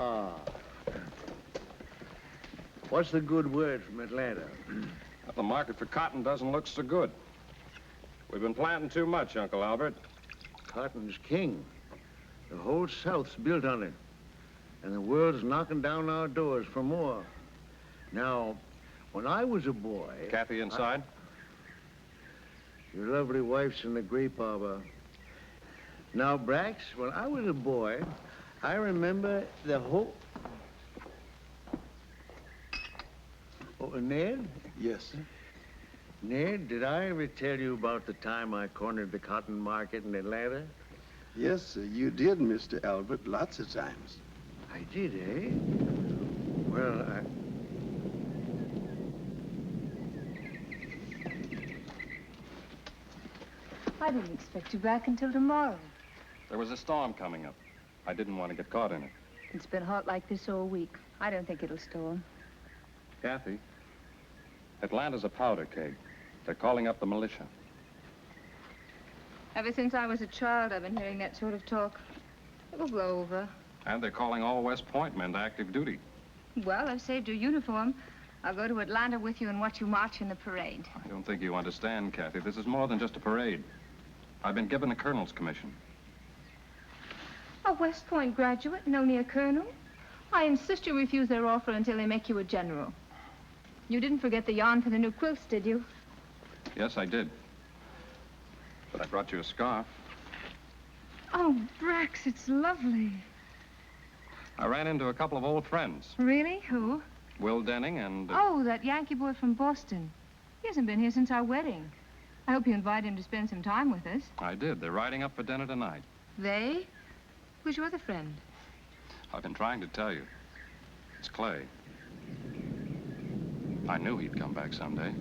Ah. What's the good word from Atlanta? The market for cotton doesn't look so good. We've been planting too much, Uncle Albert. Cotton's king. The whole South's built on it. And the world's knocking down our doors for more. Now, when I was a boy... Cathy inside? Your lovely wife's in the grape arbor. Now, Brax, when I was a boy, I remember the whole... Oh, Ned? Yes, sir. Ned, did I ever tell you about the time I cornered the cotton market in Atlanta? Yes, sir, you did, Mr. Albert, lots of times. I did, eh? Well, I didn't expect you back until tomorrow. There was a storm coming up. I didn't want to get caught in it. It's been hot like this all week. I don't think it'll storm. Cathy, Atlanta's a powder keg. They're calling up the militia. Ever since I was a child, I've been hearing that sort of talk. It will blow over. And they're calling all West Point men to active duty. Well, I've saved your uniform. I'll go to Atlanta with you and watch you march in the parade. I don't think you understand, Cathy. This is more than just a parade. I've been given a colonel's commission. A West Point graduate and only a colonel? I insist you refuse their offer until they make you a general. You didn't forget the yarn for the new quilts, did you? Yes, I did. But I brought you a scarf. Oh, Brax, it's lovely. I ran into a couple of old friends. Really? Who? Will Denning and... Oh, that Yankee boy from Boston. He hasn't been here since our wedding. I hope you invite him to spend some time with us. I did. They're riding up for dinner tonight. They? Who's your other friend? I've been trying to tell you. It's Clay. I knew he'd come back someday.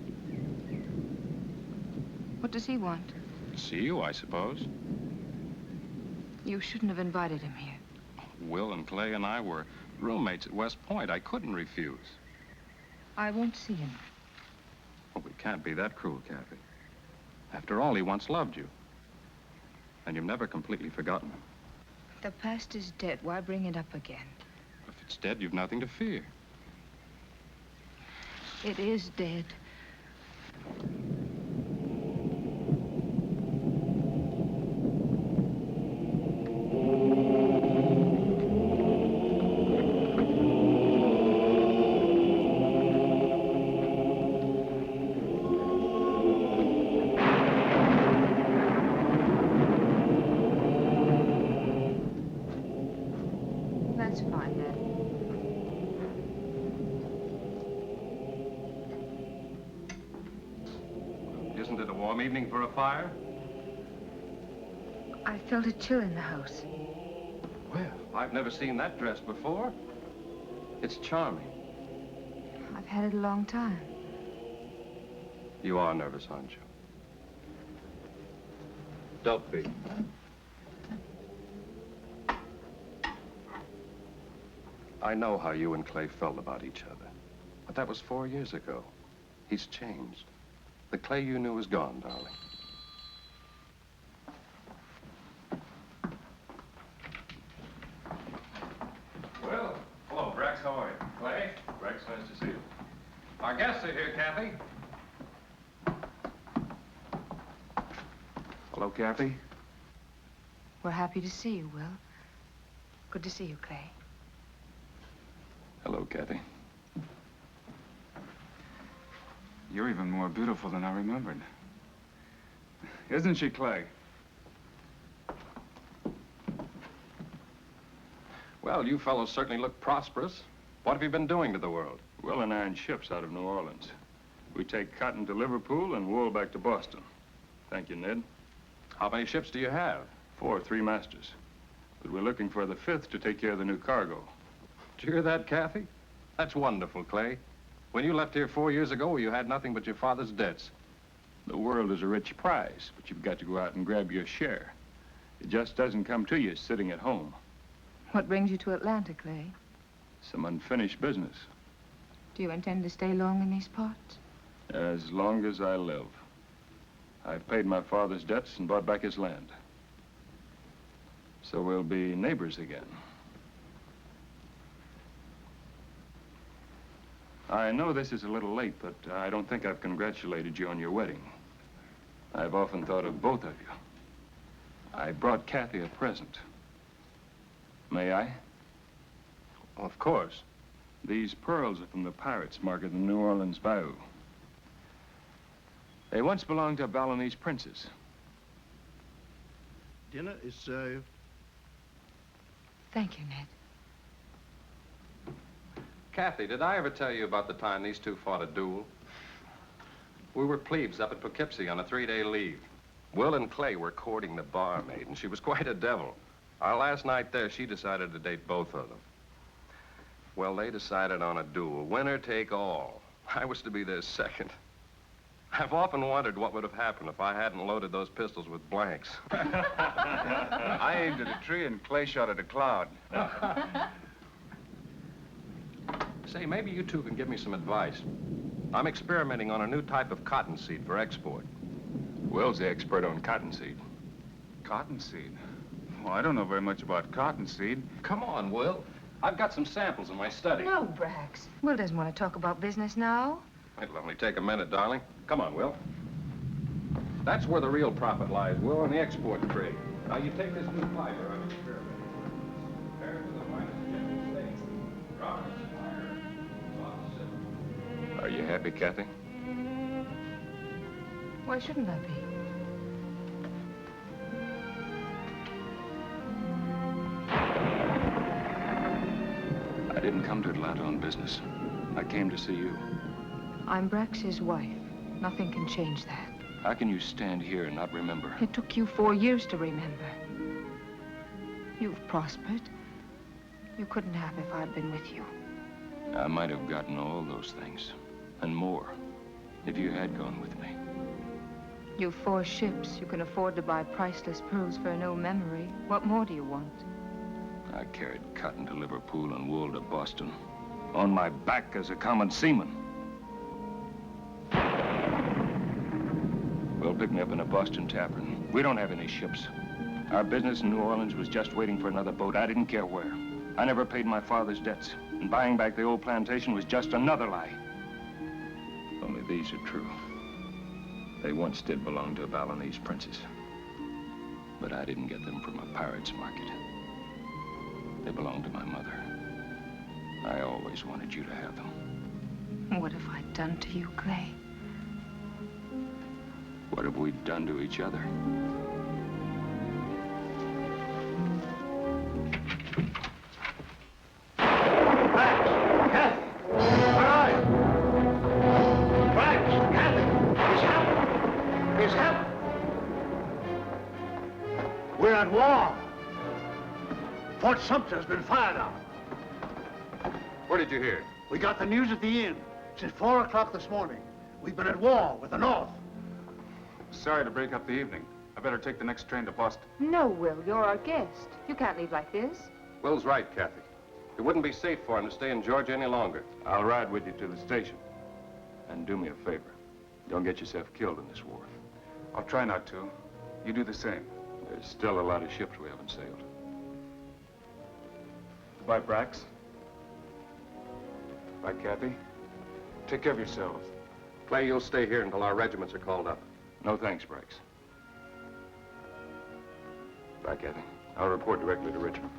What does he want? To see you, I suppose. You shouldn't have invited him here. Will and Clay and I were roommates at West Point. I couldn't refuse. I won't see him. Well, we can't be that cruel, Cathy. After all, he once loved you. And you've never completely forgotten him. The past is dead. Why bring it up again? If it's dead, you've nothing to fear. It is dead. That's fine, Dad. Isn't it a warm evening for a fire? I felt a chill in the house. Well, I've never seen that dress before. It's charming. I've had it a long time. You are nervous, aren't you? Don't be. I know how you and Clay felt about each other. But that was 4 years ago. He's changed. The Clay you knew is gone, darling. Well, hello, Brax. How are you? Clay? Brax, nice to see you. Our guests are here, Cathy. Hello, Cathy. We're happy to see you, Will. Good to see you, Clay. Hello, Cathy. You're even more beautiful than I remembered. Isn't she, Clay? Well, you fellows certainly look prosperous. What have you been doing to the world? Will and I in ships out of New Orleans. We take cotton to Liverpool and wool back to Boston. Thank you, Ned. How many ships do you have? 4, 3 masters. But we're looking for the 5th to take care of the new cargo. Did you hear that, Cathy? That's wonderful, Clay. When you left here 4 years ago, you had nothing but your father's debts. The world is a rich prize, but you've got to go out and grab your share. It just doesn't come to you sitting at home. What brings you to Atlanta, Clay? Some unfinished business. Do you intend to stay long in these parts? As long as I live. I've paid my father's debts and bought back his land. So we'll be neighbors again. I know this is a little late, but I don't think I've congratulated you on your wedding. I've often thought of both of you. I brought Cathy a present. May I? Of course. These pearls are from the pirates marking the New Orleans bayou. They once belonged to a Balinese princess. Dinner is served. Thank you, Ned. Cathy, did I ever tell you about the time these two fought a duel? We were plebes up at Poughkeepsie on a 3-day leave. Will and Clay were courting the barmaid, and she was quite a devil. Our last night there, she decided to date both of them. Well, they decided on a duel, winner take all. I was to be their second. I've often wondered what would have happened if I hadn't loaded those pistols with blanks. I aimed at a tree and Clay shot at a cloud. Say, maybe you two can give me some advice. I'm experimenting on a new type of cottonseed for export. Will's the expert on cottonseed. Cottonseed? Well, I don't know very much about cottonseed. Come on, Will. I've got some samples in my study. No, Brax. Will doesn't want to talk about business now. It'll only take a minute, darling. Come on, Will. That's where the real profit lies, Will, in the export trade. Now, you take this new fiber I'm experimenting with. Compare it to the finest Egyptian steak. Roberts, fire, soft silk. Are you happy, Cathy? Why shouldn't I be? I didn't come to Atlanta on business. I came to see you. I'm Brax's wife. Nothing can change that. How can you stand here and not remember? It took you 4 years to remember. You've prospered. You couldn't have if I'd been with you. I might have gotten all those things, and more, if you had gone with me. You've 4 ships. You can afford to buy priceless pearls for an old memory. What more do you want? I carried cotton to Liverpool and wool to Boston, on my back as a common seaman. Will picked me up in a Boston tavern. We don't have any ships. Our business in New Orleans was just waiting for another boat. I didn't care where. I never paid my father's debts, and buying back the old plantation was just another lie. Only these are true. They once did belong to a Balinese princess, but I didn't get them from a pirate's market. They belonged to my mother. I always wanted you to have them. What have I done to you, Clay? What have we done to each other? Cathy! Where are you? Brax! Cathy! He's help! He's help! We're at war. Fort Sumter's been fired on. Where did you hear? We got the news at the inn. Since 4 o'clock this morning. We've been at war with the North. Sorry to break up the evening. I better take the next train to Boston. No, Will. You're our guest. You can't leave like this. Will's right, Cathy. It wouldn't be safe for him to stay in Georgia any longer. I'll ride with you to the station. And do me a favor. Don't get yourself killed in this war. I'll try not to. You do the same. There's still a lot of ships we haven't sailed. Bye, Brax. Bye, Cathy. Take care of yourselves. Clay, you'll stay here until our regiments are called up. No thanks, Brax. Bye, Cathy. I'll report directly to Richmond.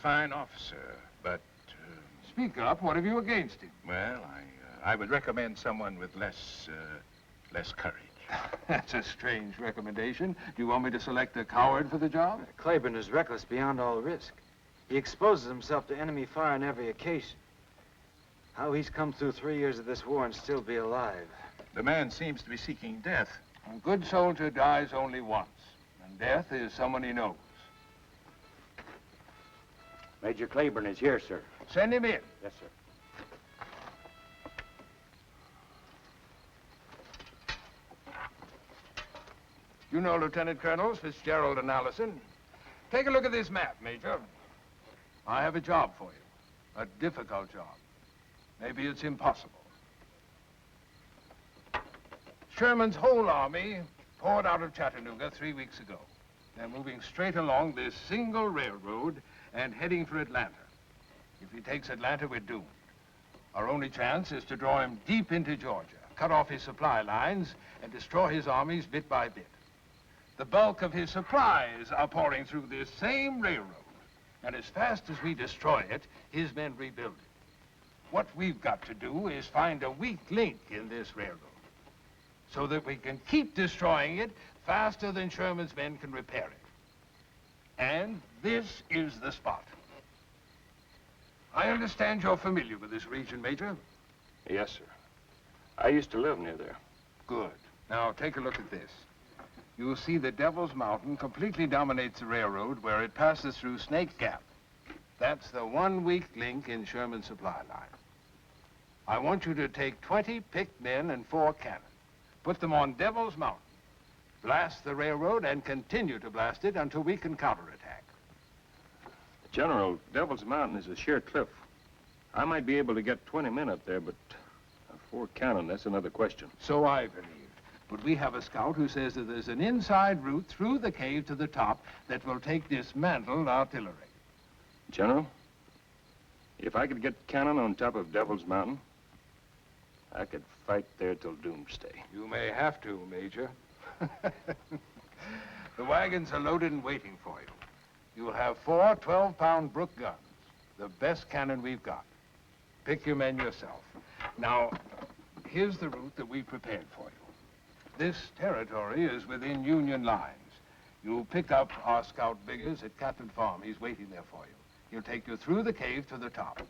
fine officer, but... Speak up. What have you against him? Well, I would recommend someone with less courage. That's a strange recommendation. Do you want me to select a coward for the job? Claiborne is reckless beyond all risk. He exposes himself to enemy fire on every occasion. How he's come through 3 years of this war and still be alive. The man seems to be seeking death. A good soldier dies only once, and death is someone he knows. Major Claiborne is here, sir. Send him in. Yes, sir. You know Lieutenant Colonels Fitzgerald and Allison. Take a look at this map, Major. I have a job for you. A difficult job. Maybe it's impossible. Sherman's whole army poured out of Chattanooga 3 weeks ago. They're moving straight along this single railroad and heading for Atlanta. If he takes Atlanta, we're doomed. Our only chance is to draw him deep into Georgia, cut off his supply lines, and destroy his armies bit by bit. The bulk of his supplies are pouring through this same railroad. And as fast as we destroy it, his men rebuild it. What we've got to do is find a weak link in this railroad so that we can keep destroying it faster than Sherman's men can repair it. And this is the spot. I understand you're familiar with this region, Major. Yes, sir. I used to live near there. Good. Now, take a look at this. You'll see that Devil's Mountain completely dominates the railroad where it passes through Snake Gap. That's the one weak link in Sherman's supply line. I want you to take 20 picked men and 4 cannon. Put them on Devil's Mountain. Blast the railroad and continue to blast it until we can counterattack. General, Devil's Mountain is a sheer cliff. I might be able to get 20 men up there, but 4 cannon, that's another question. So I believe. But we have a scout who says that there's an inside route through the cave to the top that will take dismantled artillery. General, if I could get cannon on top of Devil's Mountain, I could fight there till doomsday. You may have to, Major. The wagons are loaded and waiting for you. You'll have 4 12-pound Brook guns, the best cannon we've got. Pick your men yourself. Now, here's the route that we prepared for you. This territory is within Union lines. You'll pick up our scout Biggers at Captain Farm. He's waiting there for you. He'll take you through the cave to the top.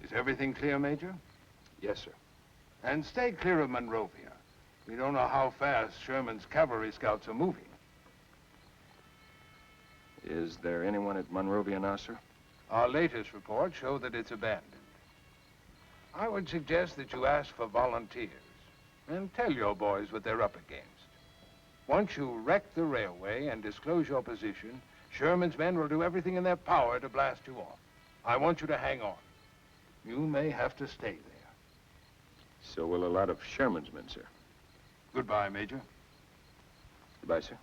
Is everything clear, Major? Yes, sir. And stay clear of Monrovia. We don't know how fast Sherman's cavalry scouts are moving. Is there anyone at Monrovia now, sir? Our latest reports show that it's abandoned. I would suggest that you ask for volunteers and tell your boys what they're up against. Once you wreck the railway and disclose your position, Sherman's men will do everything in their power to blast you off. I want you to hang on. You may have to stay there. So will a lot of Sherman's men, sir. Goodbye, Major. Goodbye, sir.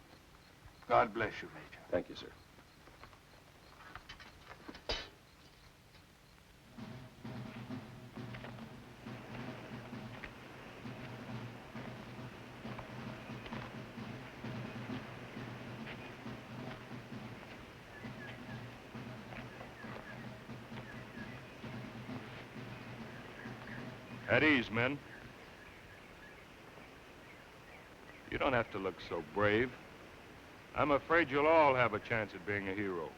God bless you, Major. Thank you, sir. At ease, men. You don't have to look so brave. I'm afraid you'll all have a chance at being a hero.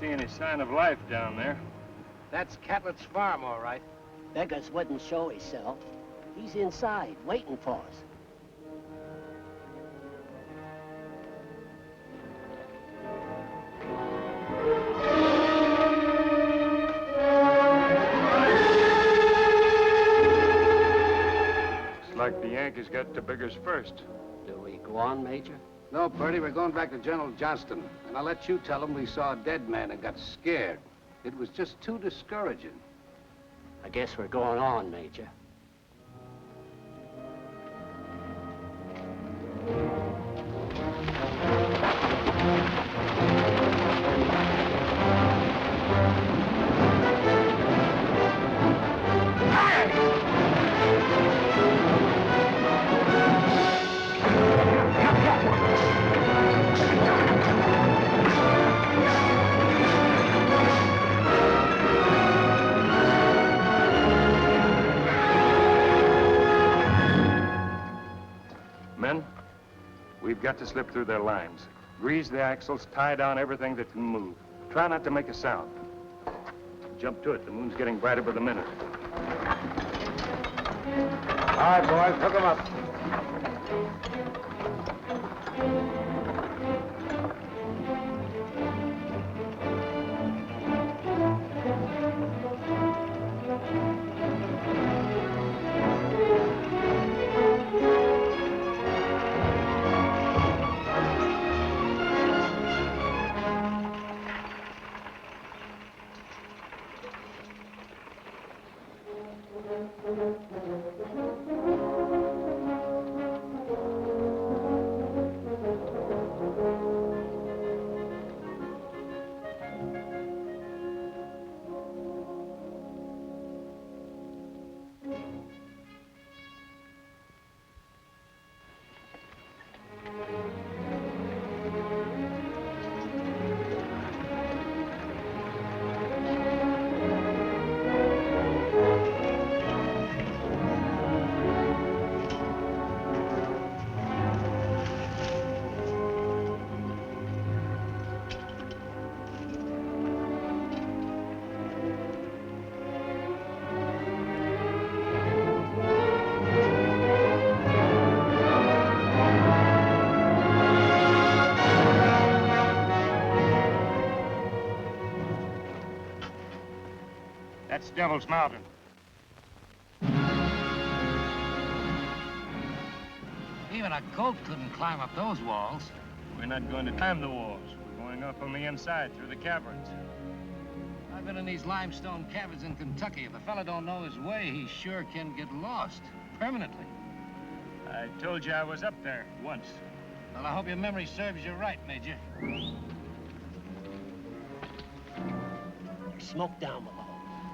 see any sign of life down there. That's Catlett's farm, all right. Beggars wouldn't show himself. He's inside, waiting for us. Looks like the Yankees got to Biggers first. Do we go on, Major? No, Purdy, we're going back to General Johnston. And I'll let you tell him we saw a dead man and got scared. It was just too discouraging. I guess we're going on, Major. Men, we've got to slip through their lines. Grease the axles, tie down everything that can move. Try not to make a sound. Jump to it. The moon's getting brighter by the minute. All right, boys, hook 'em up. That's Devil's Mountain. Even a goat couldn't climb up those walls. We're not going to climb the walls. We're going up on the inside through the caverns. I've been in these limestone caverns in Kentucky. If a fella don't know his way, he sure can get lost. Permanently. I told you I was up there once. Well, I hope your memory serves you right, Major. There's smoke down below.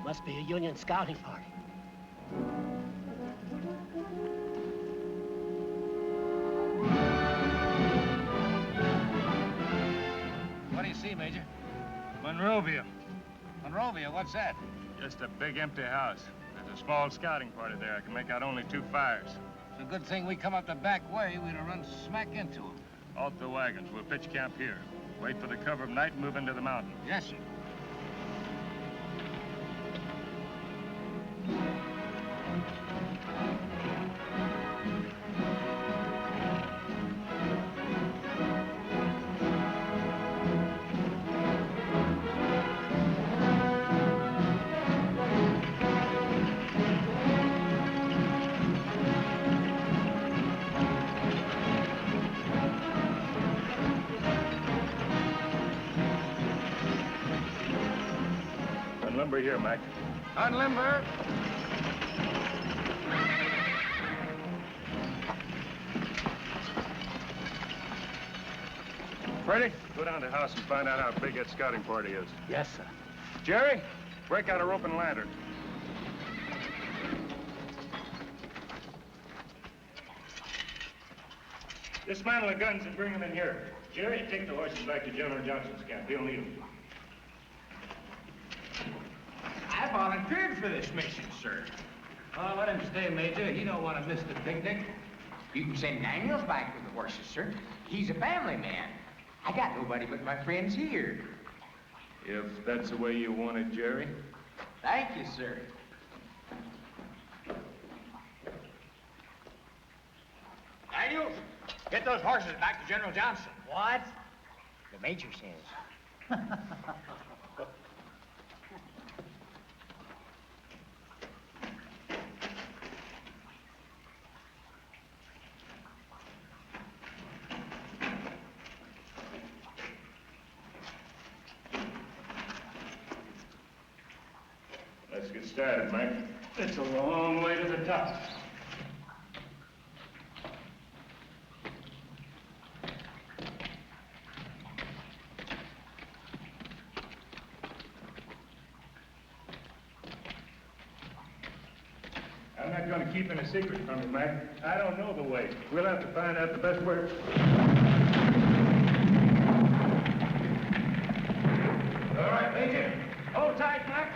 Must be a Union scouting party. What do you see, Major? Monrovia. Monrovia, what's that? Just a big empty house. There's a small scouting party there. I can make out only 2 fires. It's a good thing we come up the back way. We'd have run smack into them. Halt the wagons. We'll pitch camp here. Wait for the cover of night and move into the mountain. Yes, sir. Unlimber here, Mac. Unlimber. Ready? Go down to the house and find out how big that scouting party is. Yes, sir. Jerry, break out a rope and lantern. Dismantle the guns and bring them in here. Jerry, take the horses back to General Johnston's camp. He'll need them. I volunteered for this mission, sir. Oh, let him stay, Major. He don't want to miss the picnic. You can send Daniels back with the horses, sir. He's a family man. I got nobody but my friends here. If that's the way you want it, Jerry. Thank you, sir. Daniels, get those horses back to General Johnston. What? The Major says. Let's get started, Mike. It's a long way to the top. I'm not going to keep any secret from you, Mike. I don't know the way. We'll have to find out the best way. All right, Major. Hold tight, Mike.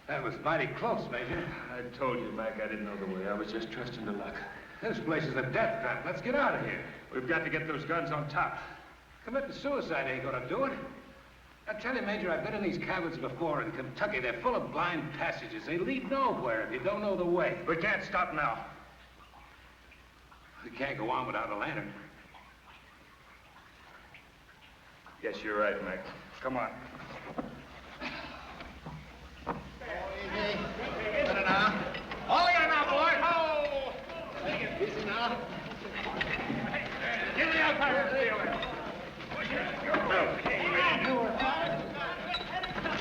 That was mighty close, Major. I told you, Mike, I didn't know the way. I was just trusting to luck. This place is a death trap. Let's get out of here. We've got to get those guns on top. Committing suicide ain't gonna do it. I tell you, Major, I've been in these cabins before in Kentucky. They're full of blind passages. They lead nowhere if you don't know the way. We can't stop now. We can't go on without a lantern. Guess you're right, Mike. Come on. All in now, boys. Oh! Take it easy now. Give me out there.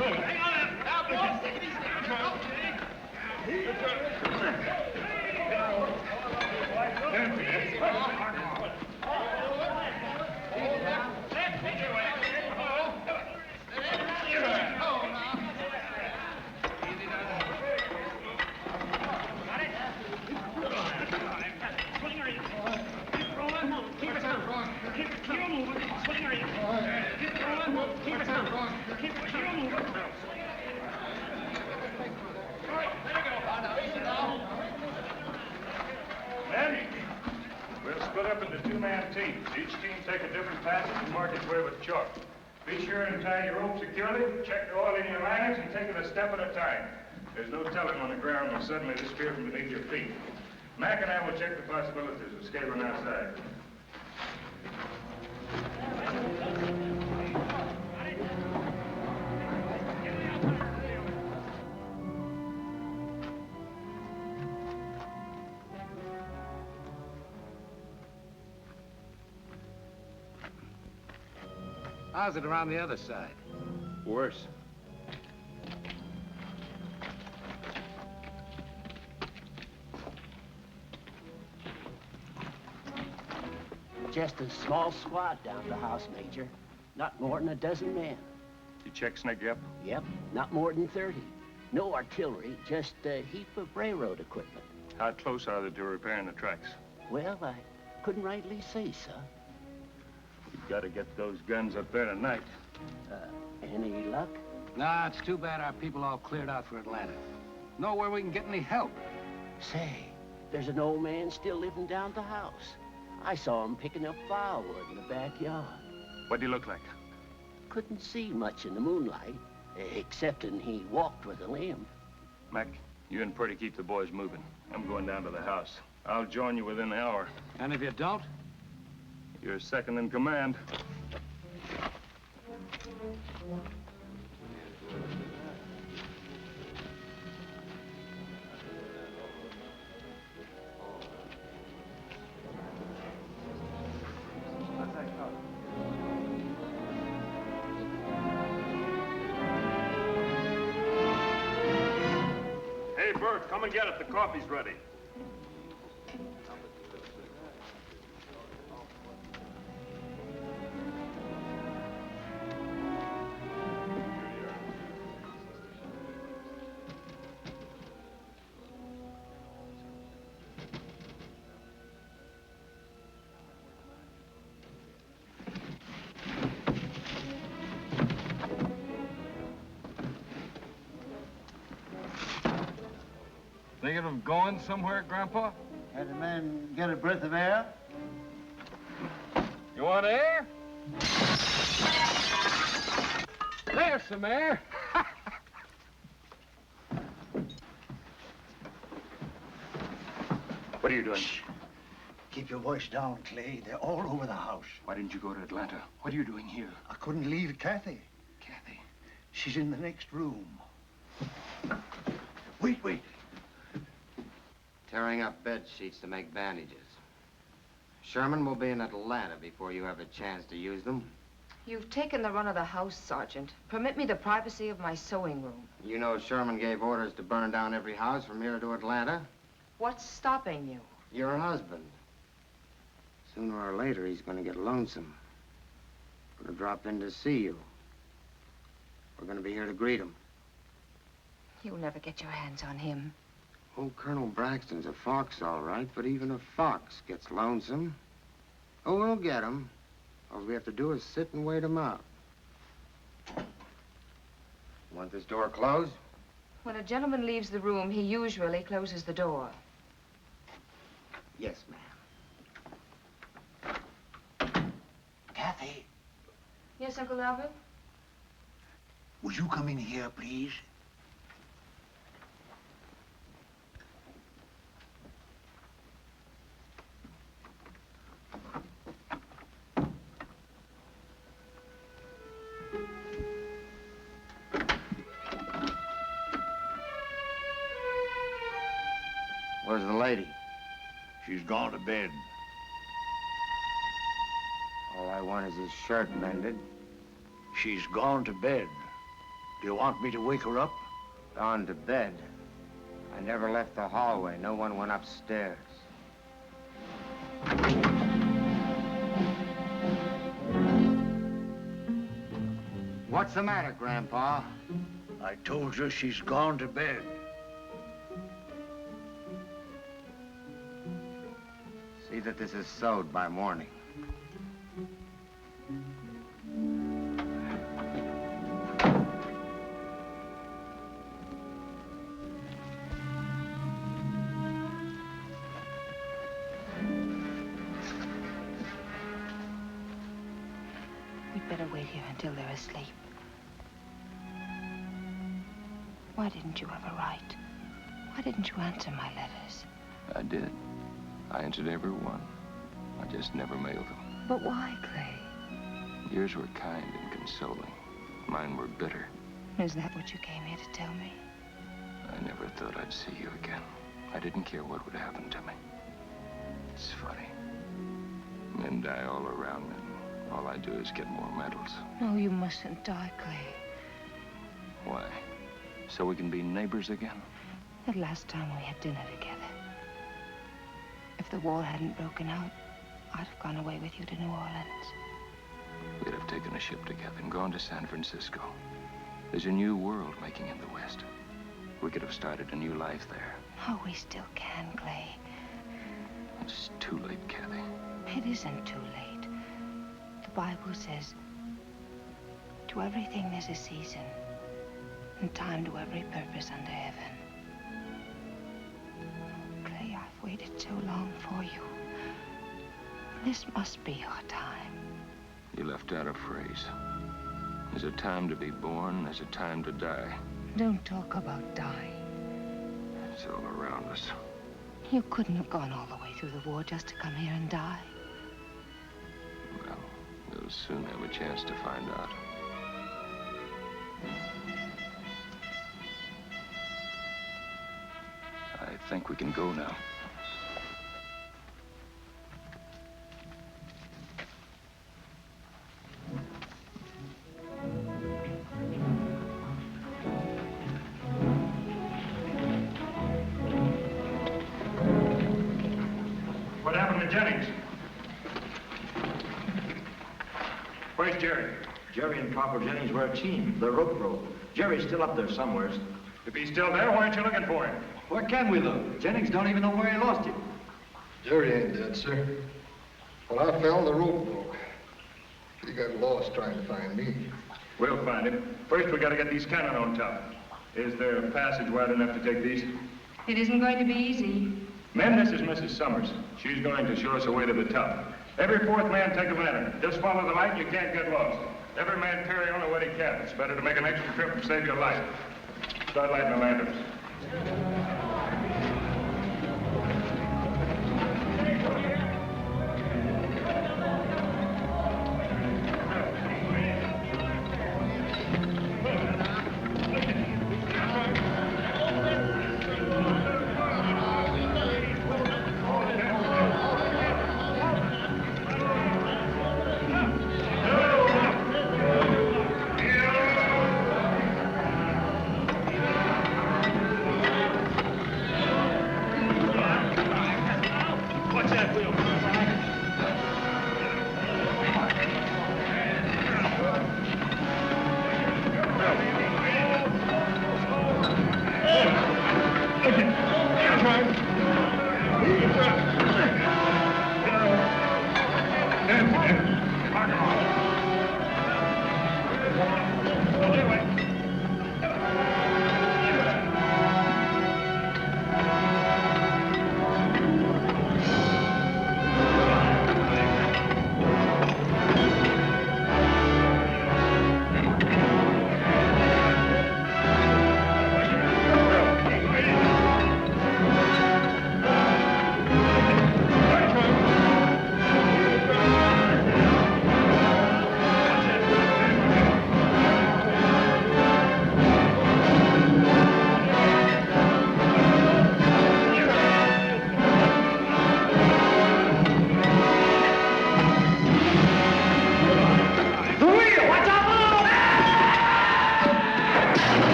Hang on now, boys. Take it easy now. Men, we'll split up into two-man teams. Each team take a different passage and mark its way with chalk. Be sure and tie your rope securely, check the oil in your liners, and take it a step at a time. There's no telling when the ground will suddenly disappear from beneath your feet. Mac and I will check the possibilities of scaling outside. How's it around the other side? Worse. Just a small squad down the house, Major. Not more than a dozen men. You check Snake Yep? Yep, not more than 30. No artillery, just a heap of railroad equipment. How close are they to repairing the tracks? Well, I couldn't rightly say, sir. We've got to get those guns up there tonight. Any luck? Nah, it's too bad our people all cleared out for Atlanta. Nowhere we can get any help. Say, there's an old man still living down the house. I saw him picking up firewood in the backyard. What do you look like? Couldn't see much in the moonlight, excepting he walked with a limp. Mac, you and Purdy keep the boys moving. I'm going down to the house. I'll join you within an hour. And if you don't? You're second in command. Hey, Bert, come and get it. The coffee's ready. Thinking of going somewhere, Grandpa? Had the man get a breath of air? You want air? There's some air. What are you doing? Shh. Keep your voice down, Clay. They're all over the house. Why didn't you go to Atlanta? What are you doing here? I couldn't leave Cathy. Cathy? She's in the next room. Wait. Tearing up bed sheets to make bandages. Sherman will be in Atlanta before you have a chance to use them. You've taken the run of the house, Sergeant. Permit me the privacy of my sewing room. You know Sherman gave orders to burn down every house from here to Atlanta. What's stopping you? Your husband. Sooner or later, he's going to get lonesome. Going to drop in to see you. We're going to be here to greet him. You'll never get your hands on him. Oh, Colonel Braxton's a fox, all right, but even a fox gets lonesome. Oh, we'll get him. All we have to do is sit and wait him out. Want this door closed? When a gentleman leaves the room, he usually closes the door. Yes, ma'am. Cathy, Yes, Uncle Albert? would you come in here, please? Where's the lady? She's gone to bed. All I want is his shirt mended. She's gone to bed. Do you want me to wake her up? Gone to bed. I never left the hallway. No one went upstairs. What's the matter, Grandpa? I told you she's gone to bed. See that this is sewed by morning. We'd better wait here until they're asleep. Why didn't you ever write? Why didn't you answer my letters? I did. I answered every one. I just never mailed them. But why, Clay? Yours were kind and consoling. Mine were bitter. Is that what you came here to tell me? I never thought I'd see you again. I didn't care what would happen to me. It's funny. Men die all around me. All I do is get more medals. No, you mustn't die, Clay. Why? So we can be neighbors again? That last time we had dinner together. If the war hadn't broken out, I'd have gone away with you to New Orleans. We'd have taken a ship together and gone to San Francisco. There's a new world making in the West. We could have started a new life there. Oh, we still can, Clay. It's too late, Cathy. It isn't too late. The Bible says, to everything there's a season, and time to every purpose under heaven. Clay, I've waited so long for you. This must be your time. You left out a phrase. There's a time to be born, there's a time to die. Don't talk about dying. It's all around us. You couldn't have gone all the way through the war just to come here and die. Well, we'll soon have a chance to find out. I think we can go now. What happened to Jennings? Where's Jerry? Jerry and Corporal Jennings were a team. The rope broke. Jerry's still up there somewhere. If he's still there, why aren't you looking for him? Where can we look? Jennings don't even know where he lost it. Jerry ain't dead, sir. When I fell, the rope broke. He got lost trying to find me. We'll find him. First, we got to get these cannon on top. Is there a passage wide enough to take these? It isn't going to be easy. Men, this is Mrs. Summers. She's going to show us a way to the top. Every fourth man take a lantern. Just follow the light and you can't get lost. Every man carry on a wetty cap. It's better to make an extra trip and save your life. Start lighting the lanterns.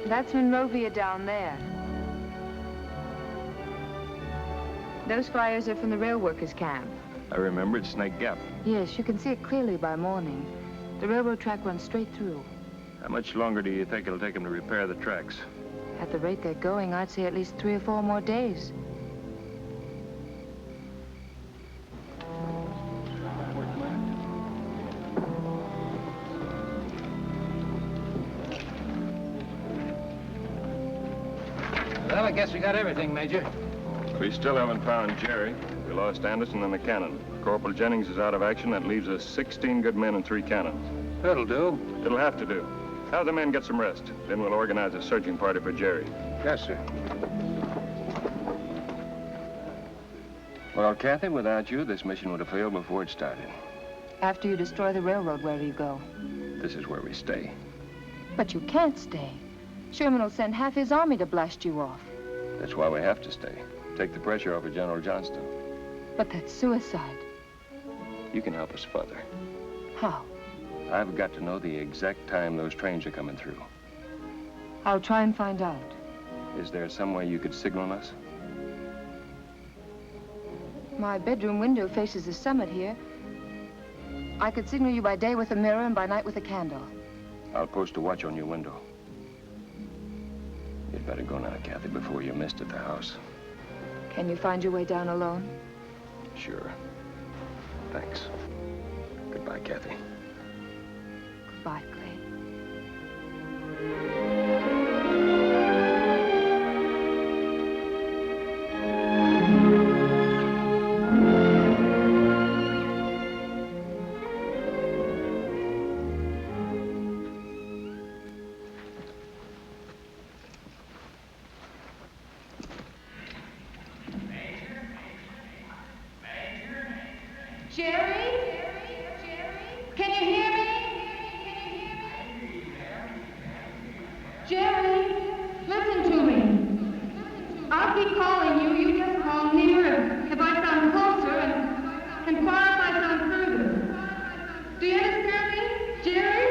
That's Monrovia down there. Those fires are from the rail workers' camp. I remember it's Snake Gap. Yes, you can see it clearly by morning. The railroad track runs straight through. How much longer do you think it'll take them to repair the tracks? At the rate they're going, I'd say at least 3 or 4 more days. Well, I guess we got everything, Major. We still haven't found Jerry. We lost Anderson and the cannon. Corporal Jennings is out of action. That leaves us 16 good men and 3 cannons. That'll do. It'll have to do. Have the men get some rest. Then we'll organize a searching party for Jerry. Yes, sir. Well, Cathy, without you, this mission would have failed before it started. After you destroy the railroad, where do you go? This is where we stay. But you can't stay. Sherman will send half his army to blast you off. That's why we have to stay. Take the pressure off of General Johnston. But that's suicide. You can help us further. How? I've got to know the exact time those trains are coming through. I'll try and find out. Is there some way you could signal us? My bedroom window faces the summit here. I could signal you by day with a mirror and by night with a candle. I'll post a watch on your window. You'd better go now, Cathy, before you're missed at the house. Can you find your way down alone? Sure. Thanks. Goodbye, Cathy. Goodbye, Clay. Jerry? Can you hear me? Jerry, listen to me. I'll keep calling you. You just call nearer. If I sound closer and quiet if I sound further. Do you understand me, Jerry?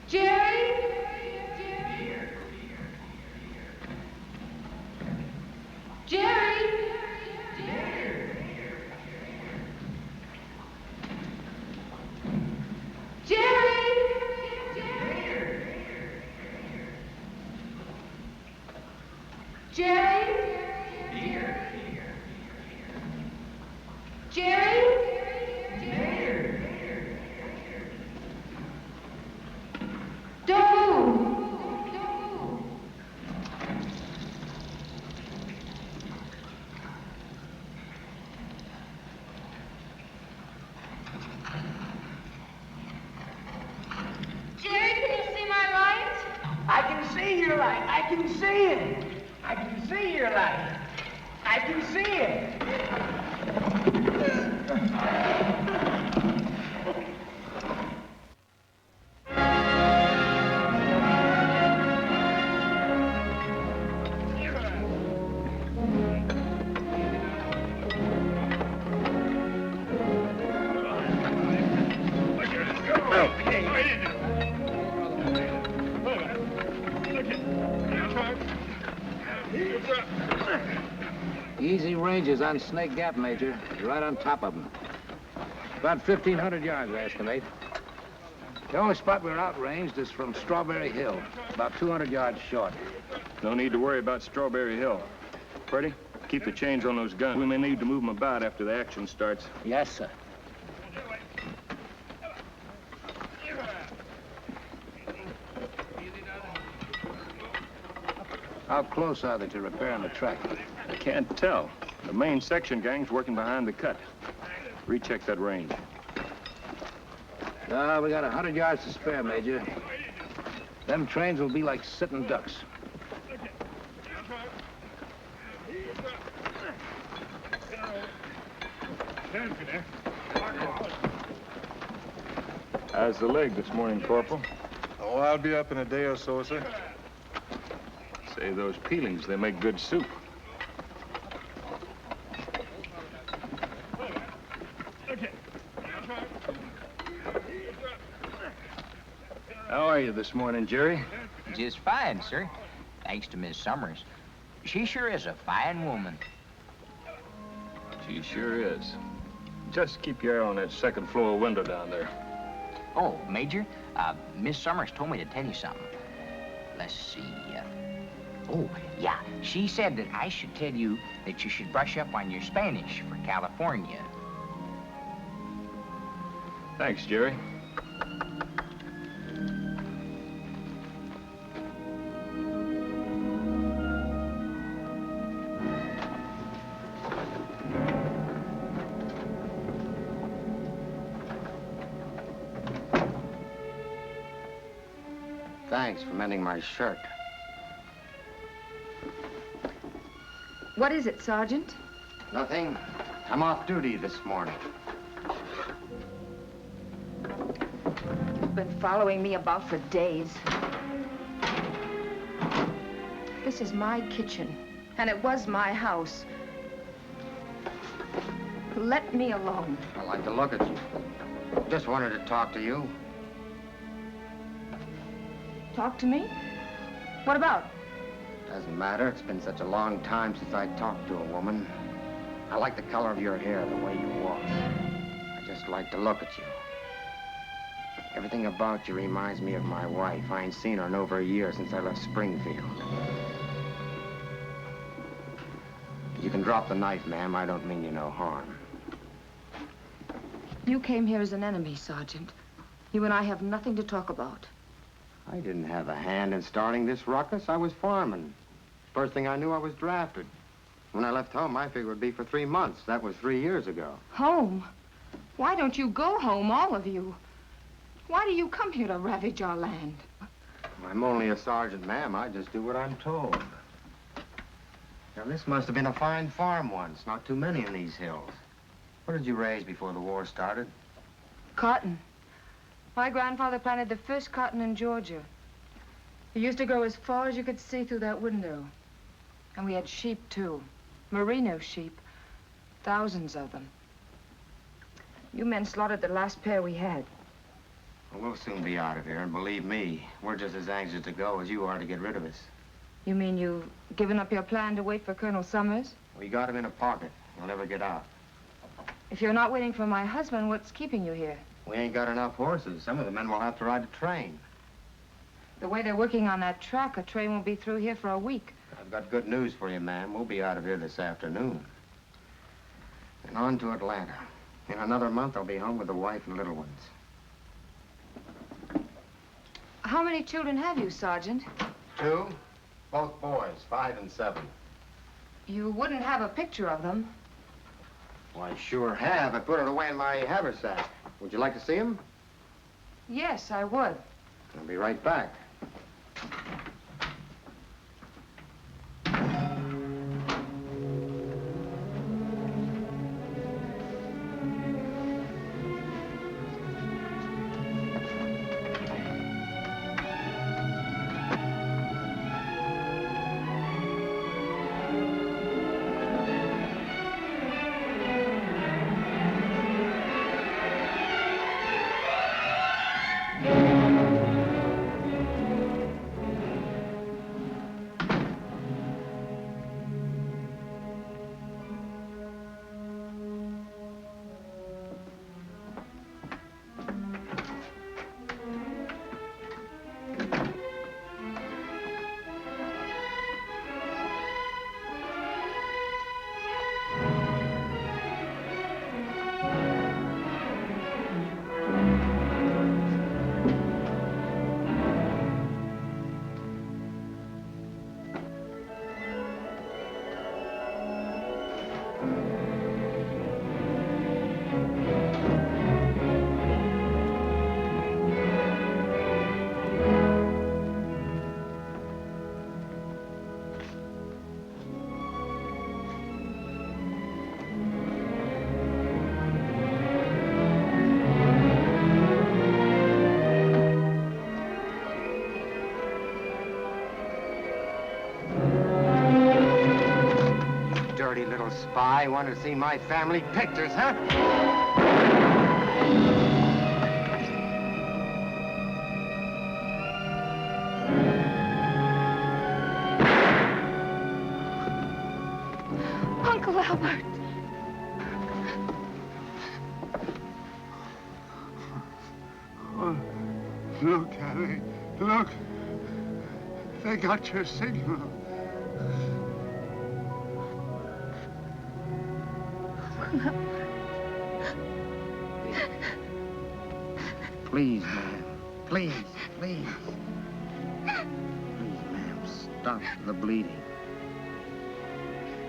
Jerry? Jerry? Jerry? Here. Jerry? Don't move. Jerry, can you see my light? I can see your light. I can see it. I can see your light. I can see it. Easy ranges on Snake Gap, Major. You're right on top of them. About 1,500 yards, I estimate. The only spot we're outranged is from Strawberry Hill, about 200 yards short. No need to worry about Strawberry Hill. Freddie, keep the chains on those guns. We may need to move them about after the action starts. Yes, sir. How close are they to repairing the track? I can't tell. The main section gang's working behind the cut. Recheck that range. We got 100 yards to spare, Major. Them trains will be like sitting ducks. How's the leg this morning, Corporal? Oh, I'll be up in a day or so, sir. Say, those peelings, they make good soup. How are you this morning, Jerry? Just fine, sir. Thanks to Miss Summers. She sure is a fine woman. She sure is. Just keep your eye on that second floor window down there. Oh, Major, Miss Summers told me to tell you something. Let's see. Oh, yeah. She said that I should tell you that you should brush up on your Spanish for California. Thanks, Jerry. Thanks for mending my shirt. What is it, Sergeant? Nothing. I'm off duty this morning. You've been following me about for days. This is my kitchen, and it was my house. Let me alone. I like to look at you. Just wanted to talk to you. Talk to me? What about? Doesn't matter. It's been such a long time since I talked to a woman. I like the color of your hair, the way you walk. I just like to look at you. Everything about you reminds me of my wife. I ain't seen her in over a year since I left Springfield. You can drop the knife, ma'am. I don't mean you no harm. You came here as an enemy, Sergeant. You and I have nothing to talk about. I didn't have a hand in starting this ruckus. I was farming. First thing I knew, I was drafted. When I left home, I figured it'd be for 3 months. That was 3 years ago. Home? Why don't you go home, all of you? Why do you come here to ravage our land? I'm only a sergeant, ma'am. I just do what I'm told. Now, this must have been a fine farm once. Not too many in these hills. What did you raise before the war started? Cotton. My grandfather planted the first cotton in Georgia. It used to grow as far as you could see through that window. And we had sheep, too. Merino sheep. Thousands of them. You men slaughtered the last pair we had. Well, we'll soon be out of here, and believe me, we're just as anxious to go as you are to get rid of us. You mean you've given up your plan to wait for Colonel Summers? We got him in a pocket. He'll never get out. If you're not waiting for my husband, what's keeping you here? We ain't got enough horses. Some of the men will have to ride the train. The way they're working on that track, a train won't be through here for a week. I've got good news for you, ma'am. We'll be out of here this afternoon. And on to Atlanta. In another month, I'll be home with the wife and little ones. How many children have you, Sergeant? 2, both boys, 5 and 7. You wouldn't have a picture of them. Well, I sure have. I put it away in my haversack. Would you like to see him? Yes, I would. I'll be right back. Little spy, want to see my family pictures, huh? Uncle Albert. Oh, look, Cathy, look. They got your signal. Please, ma'am. Please, please. Please, ma'am, stop the bleeding.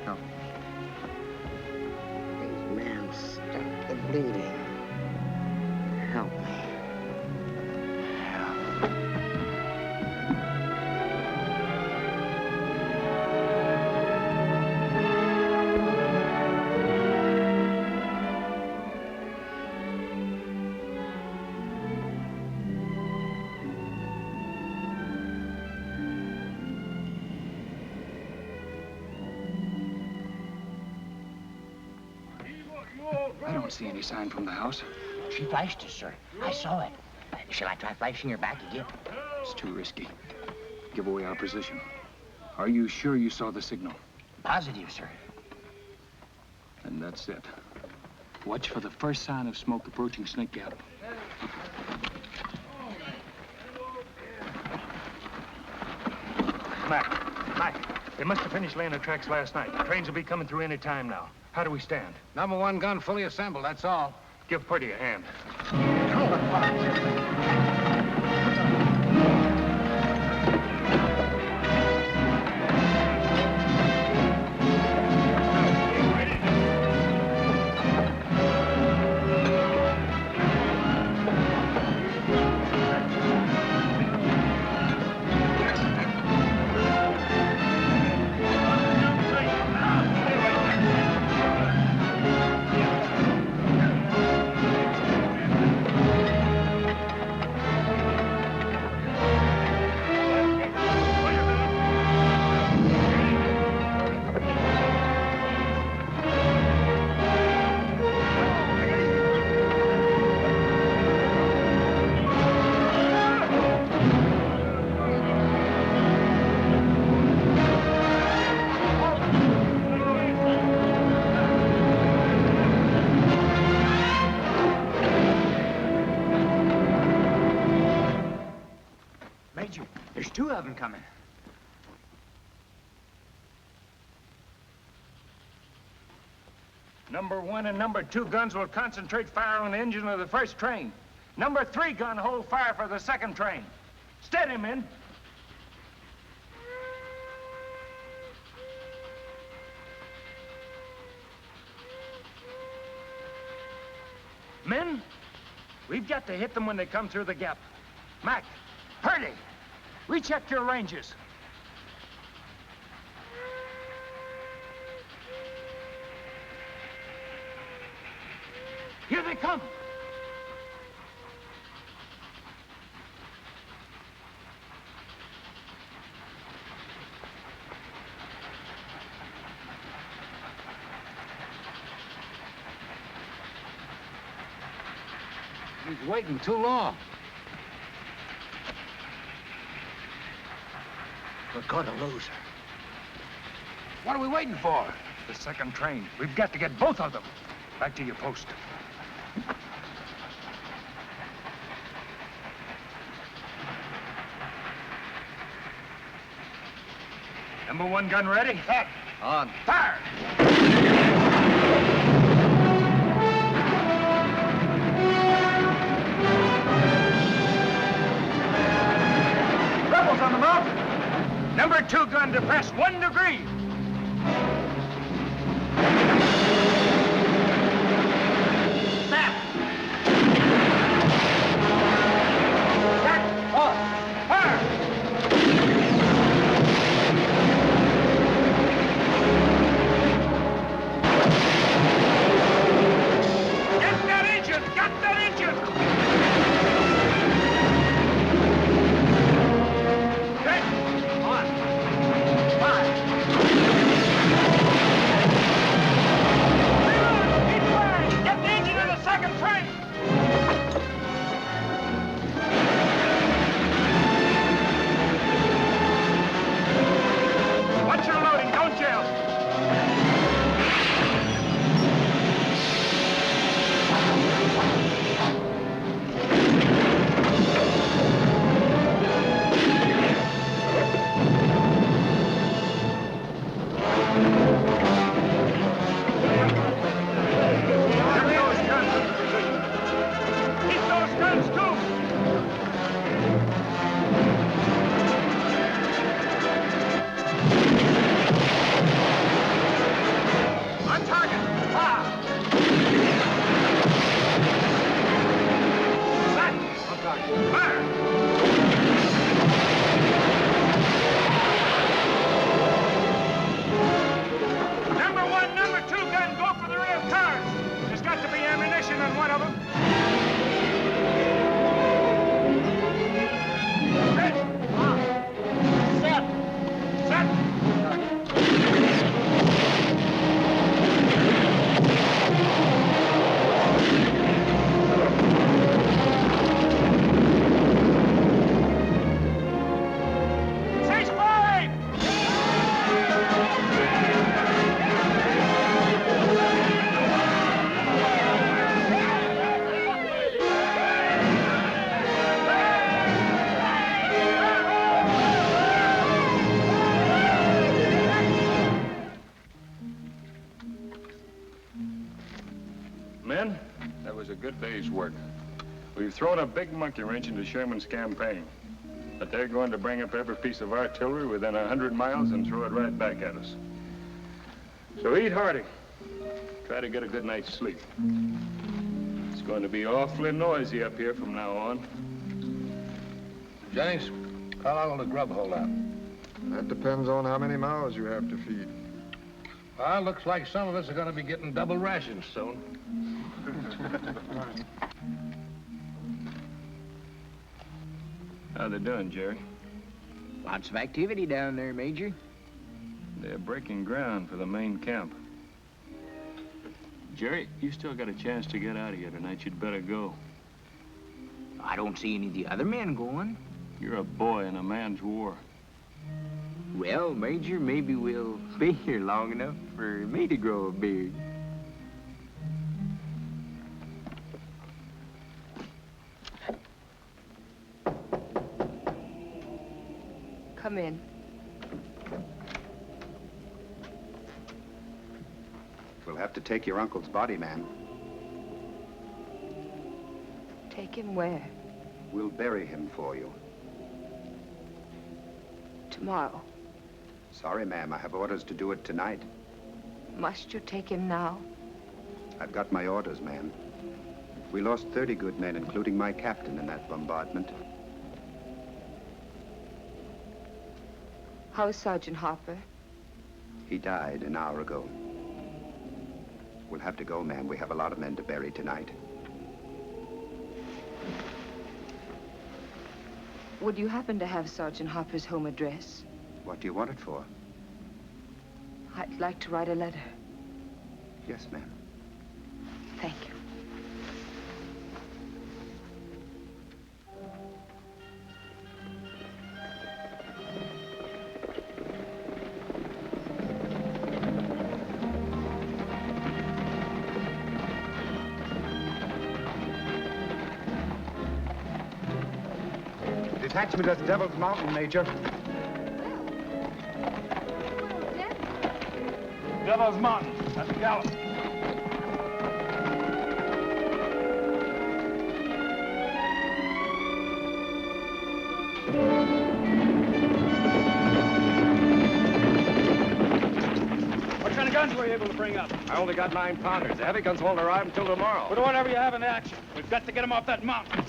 Help me. Please, ma'am, stop the bleeding. Help me. I don't see any sign from the house. She flashed us, sir. I saw it. Shall I try flashing her back again? It's too risky. Give away our position. Are you sure you saw the signal? Positive, sir. Then that's it. Watch for the first sign of smoke approaching Snake Gap. Mac, they must have finished laying the tracks last night. The trains will be coming through any time now. How do we stand? Number 1 gun fully assembled, that's all. Give Purdy a hand. Major, there's two of them coming. Number 1 and number 2 guns will concentrate fire on the engine of the first train. Number 3 gun hold fire for the second train. Steady, men. Men, we've got to hit them when they come through the gap. Mac, Purdy, recheck your ranges. Here they come. He's waiting too long. We're gonna lose her. What are we waiting for? The second train. We've got to get both of them. Back to your post. Number 1 gun ready? Set. On. Fire! Rebels on the mount. Number 2 gun depressed 1 degree. Men, that was a good day's work. We've thrown a big monkey wrench into Sherman's campaign. But they're going to bring up every piece of artillery within 100 miles and throw it right back at us. So eat hearty. Try to get a good night's sleep. It's going to be awfully noisy up here from now on. Jennings, how long will the grub hold out? That depends on how many mouths you have to feed. Well, looks like some of us are going to be getting double rations soon. How they doing, Jerry? Lots of activity down there, Major. They're breaking ground for the main camp. Jerry, you still got a chance to get out of here tonight. You'd better go. I don't see any of the other men going. You're a boy in a man's war. Well, Major, maybe we'll be here long enough for me to grow a beard. Come in. We'll have to take your uncle's body, ma'am. Take him where? We'll bury him for you. Tomorrow. Sorry, ma'am. I have orders to do it tonight. Must you take him now? I've got my orders, ma'am. We lost 30 good men, including my captain, in that bombardment. How's Sergeant Harper? He died an hour ago. We'll have to go, ma'am. We have a lot of men to bury tonight. Would you happen to have Sergeant Harper's home address? What do you want it for? I'd like to write a letter. Yes, ma'am. Thank you. Detachment at Devil's Mountain, Major. Devil's Mountain. That's Gallup. What kind of guns were you able to bring up? I only got 9-pounders. The heavy guns won't arrive until tomorrow. Put whatever you have in action. We've got to get them off that mountain.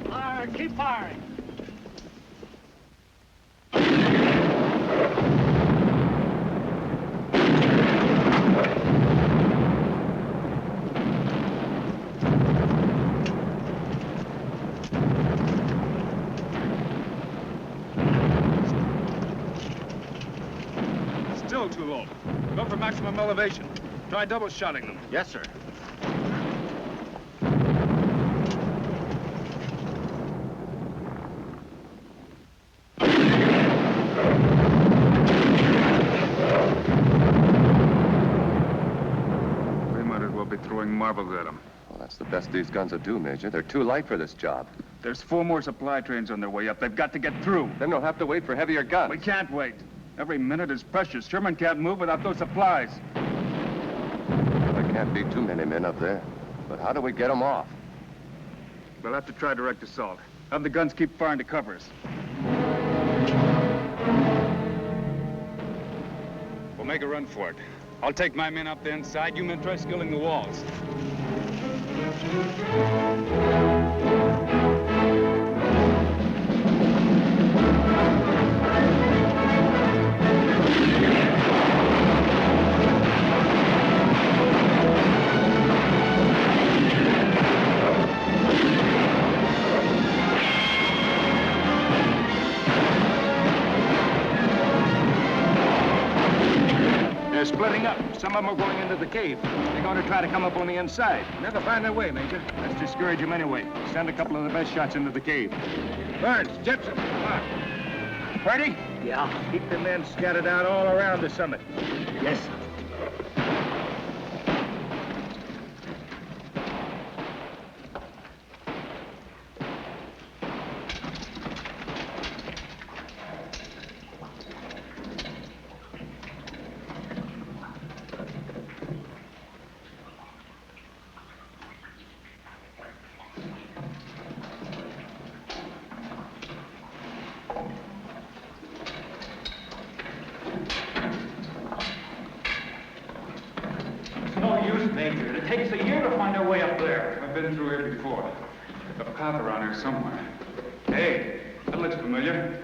Fire, keep firing. Still too low. Go for maximum elevation. Try double shotting them. Yes, sir. We might as well be throwing marbles at them. Well, that's the best these guns will do, Major. They're too light for this job. There's 4 more supply trains on their way up. They've got to get through. Then they'll have to wait for heavier guns. We can't wait. Every minute is precious. Sherman can't move without those supplies. There can't be too many men up there. But how do we get them off? We'll have to try direct assault. Have the guns keep firing to cover us. We'll make a run for it. I'll take my men up the inside. You men try scaling the walls. They're splitting up. Some of them are going into the cave. They're going to try to come up on the inside. Never find their way, Major. Let's discourage them anyway. Send a couple of the best shots into the cave. Burns, Jepson, come on. Ready? Yeah. Keep the men scattered out all around the summit. Yes, sir. Major. It takes a year to find our way up there. I've been through here before. A path around here somewhere. Hey, that looks familiar.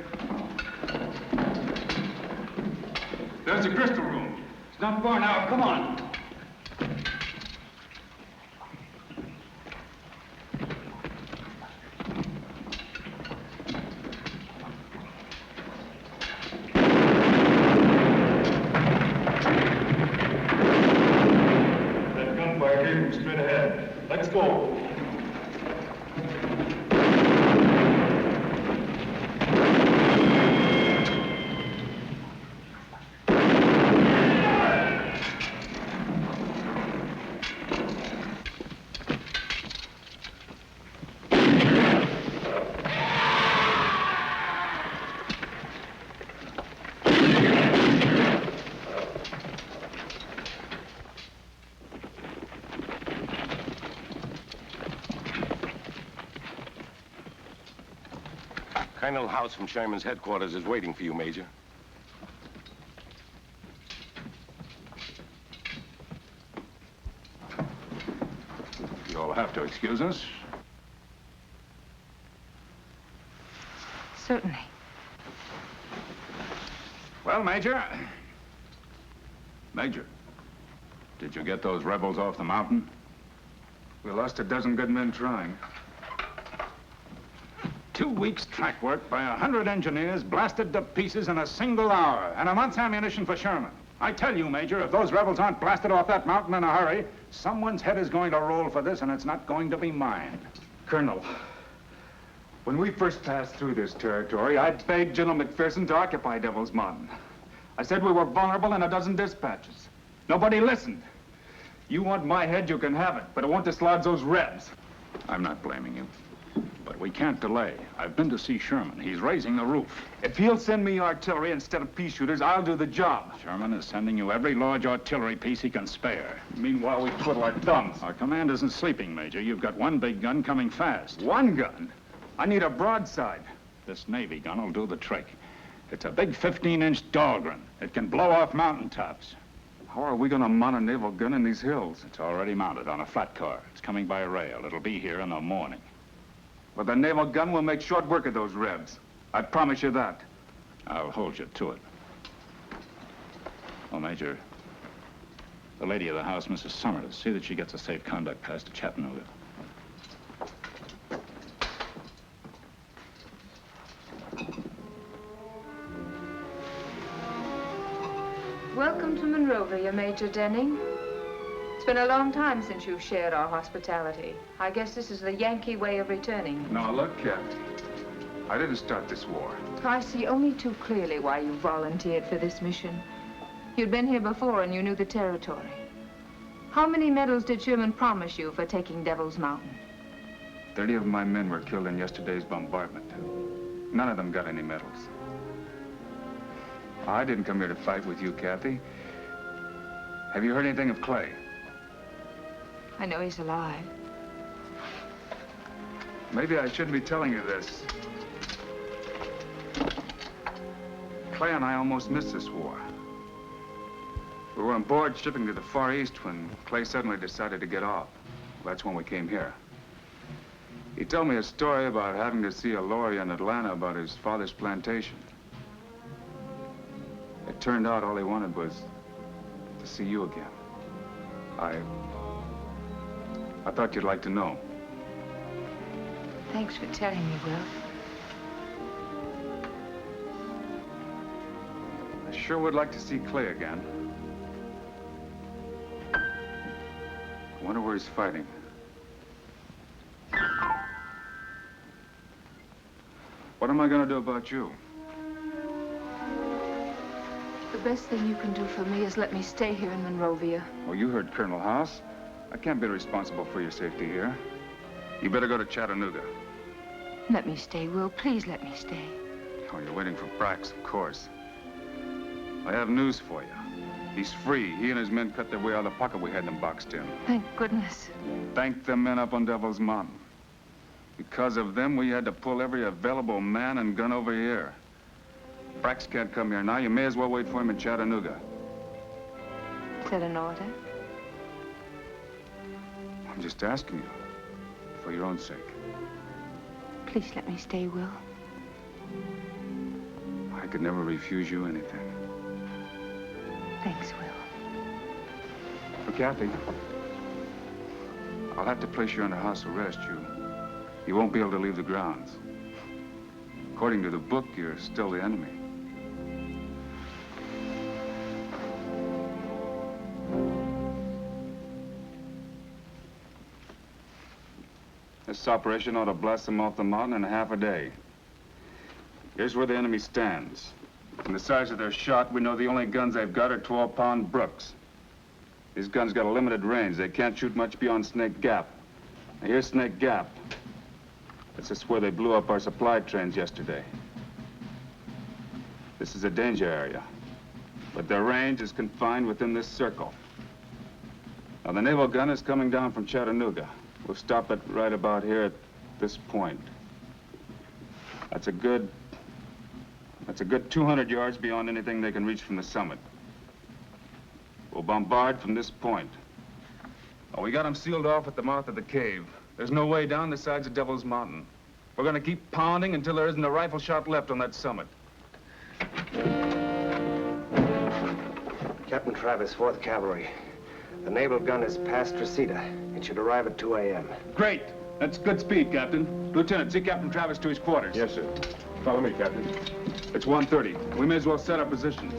There's the crystal room. It's not far now. Come on. Straight ahead. Let's go. Colonel House from Sherman's headquarters is waiting for you, Major. You'll have to excuse us. Certainly. Well, Major. Major, did you get those rebels off the mountain? We lost a dozen good men trying. 2 weeks track work by 100 engineers blasted to pieces in a single hour, and a month's ammunition for Sherman. I tell you, Major, if those rebels aren't blasted off that mountain in a hurry, someone's head is going to roll for this, and it's not going to be mine. Colonel, when we first passed through this territory, I begged General McPherson to occupy Devil's Mountain. I said we were vulnerable in a dozen dispatches. Nobody listened. You want my head, you can have it, but it won't dislodge those Rebs. I'm not blaming you, but we can't delay. I've been to see Sherman. He's raising the roof. If he'll send me artillery instead of pea shooters, I'll do the job. Sherman is sending you every large artillery piece he can spare. Meanwhile, we twiddle our thumbs. Our command isn't sleeping, Major. You've got one big gun coming fast. One gun? I need a broadside. This Navy gun will do the trick. It's a big 15-inch Dahlgren. It can blow off mountaintops. How are we going to mount a naval gun in these hills? It's already mounted on a flat car. It's coming by rail. It'll be here in the morning. But the naval gun will make short work of those Rebs. I promise you that. I'll hold you to it. Oh, Major, the lady of the house, Mrs. Summers, see that she gets a safe conduct pass to Chattanooga. Welcome to Monrovia, Major Denning. It's been a long time since you've shared our hospitality. I guess this is the Yankee way of returning. Now, look, Cathy. I didn't start this war. I see only too clearly why you volunteered for this mission. You'd been here before and you knew the territory. How many medals did Sherman promise you for taking Devil's Mountain? 30 of my men were killed in yesterday's bombardment. None of them got any medals. I didn't come here to fight with you, Cathy. Have you heard anything of Clay? I know he's alive. Maybe I shouldn't be telling you this. Clay and I almost missed this war. We were on board shipping to the Far East when Clay suddenly decided to get off. Well, that's when we came here. He told me a story about having to see a lawyer in Atlanta about his father's plantation. It turned out all he wanted was to see you again. I thought you'd like to know. Thanks for telling me, Will. I sure would like to see Clay again. I wonder where he's fighting. What am I going to do about you? The best thing you can do for me is let me stay here in Monrovia. Oh, you heard Colonel House. I can't be responsible for your safety here. You better go to Chattanooga. Let me stay, Will. Please let me stay. Oh, you're waiting for Brax, of course. I have news for you. He's free. He and his men cut their way out of the pocket we had them boxed in. Thank goodness. Thank the men up on Devil's Mountain. Because of them, we had to pull every available man and gun over here. Brax can't come here now. You may as well wait for him in Chattanooga. Is that an order? I'm just asking you, for your own sake. Please let me stay, Will. I could never refuse you anything. Thanks, Will. For Cathy, I'll have to place you under house arrest. You won't be able to leave the grounds. According to the book, you're still the enemy. This operation ought to blast them off the mountain in half a day. Here's where the enemy stands. From the size of their shot, we know the only guns they've got are 12-pound Brooks. These guns got a limited range. They can't shoot much beyond Snake Gap. Now, here's Snake Gap. This is where they blew up our supply trains yesterday. This is a danger area, but their range is confined within this circle. Now, the naval gun is coming down from Chattanooga. We'll stop it right about here at this point. That's a good 200 yards beyond anything they can reach from the summit. We'll bombard from this point. Oh, we got them sealed off at the mouth of the cave. There's no way down the sides of Devil's Mountain. We're gonna keep pounding until there isn't a rifle shot left on that summit. Captain Travis, 4th Cavalry. The naval gun is past Reseda. It should arrive at 2 a.m. Great. That's good speed, Captain. Lieutenant, see Captain Travis to his quarters. Yes, sir. Follow me, Captain. It's 1:30. We may as well set our positions.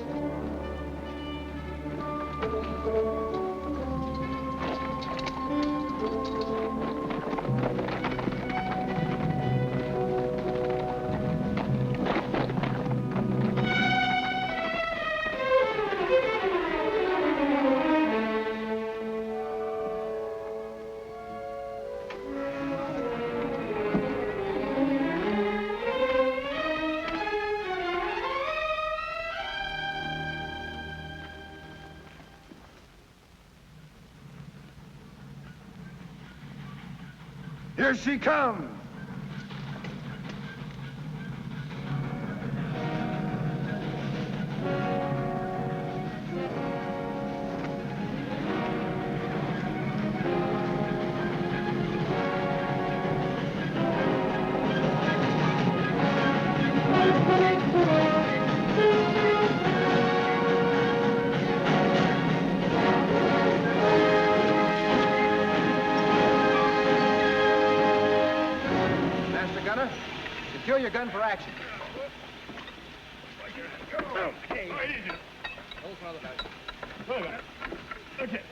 Here she comes. Secure your gun for action. Okay. Okay.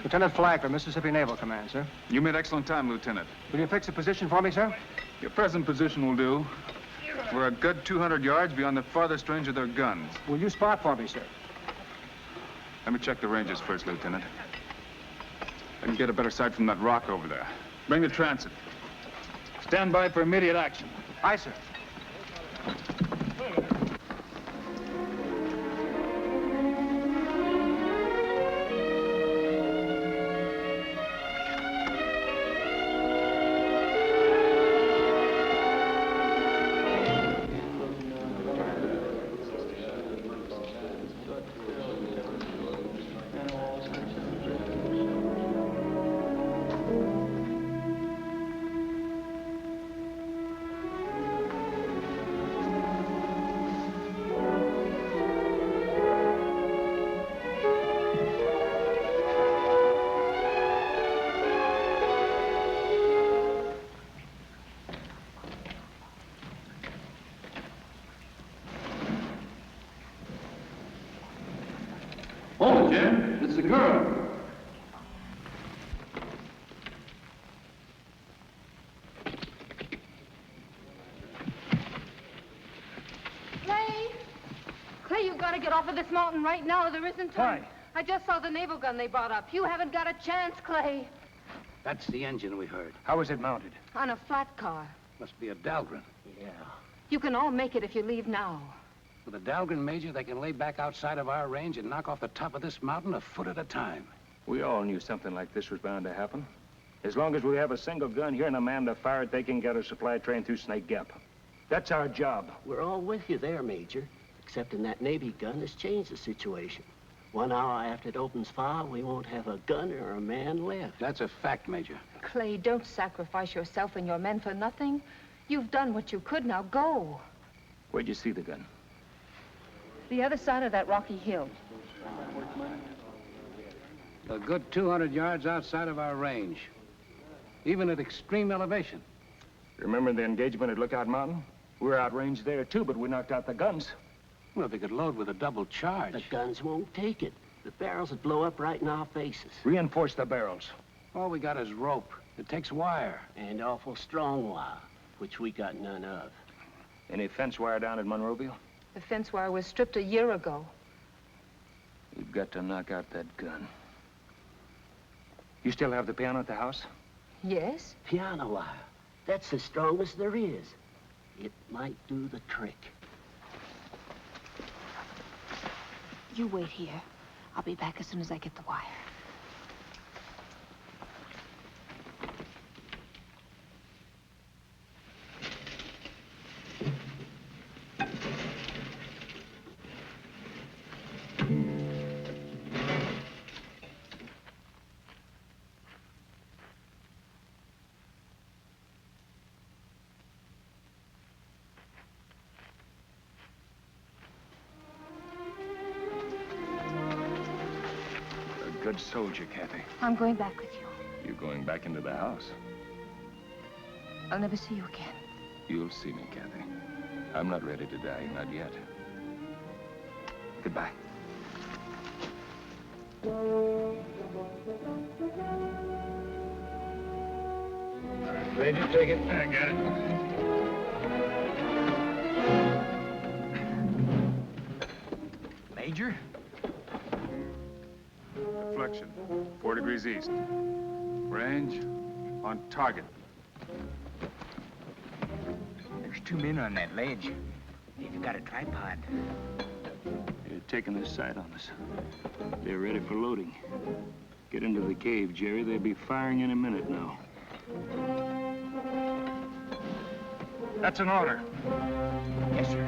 Lieutenant Flagler, Mississippi Naval Command, sir. You made excellent time, Lieutenant. Will you fix a position for me, sir? Your present position will do. We're a good 200 yards beyond the farthest range of their guns. Will you spot for me, sir? Let me check the ranges first, Lieutenant. I can get a better sight from that rock over there. Bring the transit. Stand by for immediate action. Aye, sir. Oh, Jim, it's the girl. Clay, you've got to get off of this mountain right now. There isn't time. Why? I just saw the naval gun they brought up. You haven't got a chance, Clay. That's the engine we heard. How is it mounted? On a flat car. Must be a Dahlgren. Yeah. You can all make it if you leave now. With a Dahlgren, Major, they can lay back outside of our range and knock off the top of this mountain a foot at a time. We all knew something like this was bound to happen. As long as we have a single gun here and a man to fire it, they can get a supply train through Snake Gap. That's our job. We're all with you there, Major. Excepting that Navy gun has changed the situation. 1 hour after it opens fire, we won't have a gun or a man left. That's a fact, Major. Clay, don't sacrifice yourself and your men for nothing. You've done what you could. Now go. Where'd you see the gun? The other side of that rocky hill. A good 200 yards outside of our range. Even at extreme elevation. Remember the engagement at Lookout Mountain? We were outranged there, too, but we knocked out the guns. Well, they could load with a double charge. The guns won't take it. The barrels would blow up right in our faces. Reinforce the barrels. All we got is rope. It takes wire. And awful strong wire, which we got none of. Any fence wire down at Monroeville? The fence wire was stripped a year ago. We've got to knock out that gun. You still have the piano at the house? Yes. Piano wire. That's the strongest there is. It might do the trick. You wait here. I'll be back as soon as I get the wire. good soldier, Cathy. I'm going back with you. You're going back into the house. I'll never see you again. You'll see me, Cathy. I'm not ready to die, not yet. Goodbye. Major, take it. I got it. Major? Deflection, 4 degrees east. Range, on target. There's 2 men on that ledge. They've got a tripod. They're taking their sight on us. They're ready for loading. Get into the cave, Jerry. They'll be firing any minute now. That's an order. Yes, sir.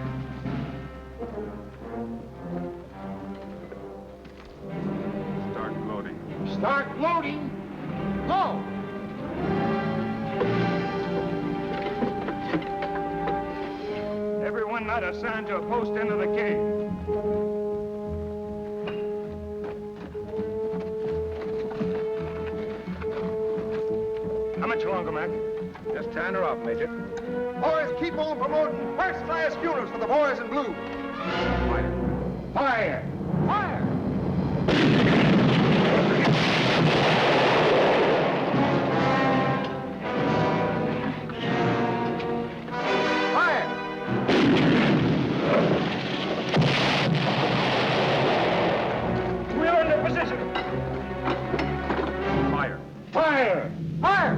Start loading. Start loading. Go! Everyone not assigned to a post into the cave. How much longer, Mac? Just tying her off, Major. Boys, keep on promoting first-class funerals for the boys in blue. Fire! Fire! We're under position. Fire! Fire! Fire!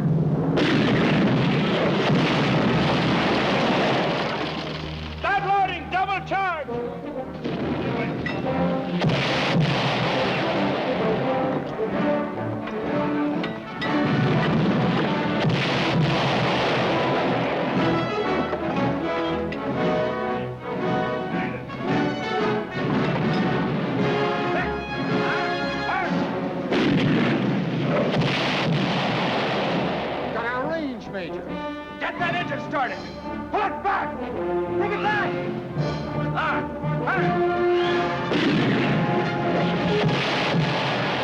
Start loading! Double charge! Got our range, Major. Get that engine started! Pull it back! Bring it back!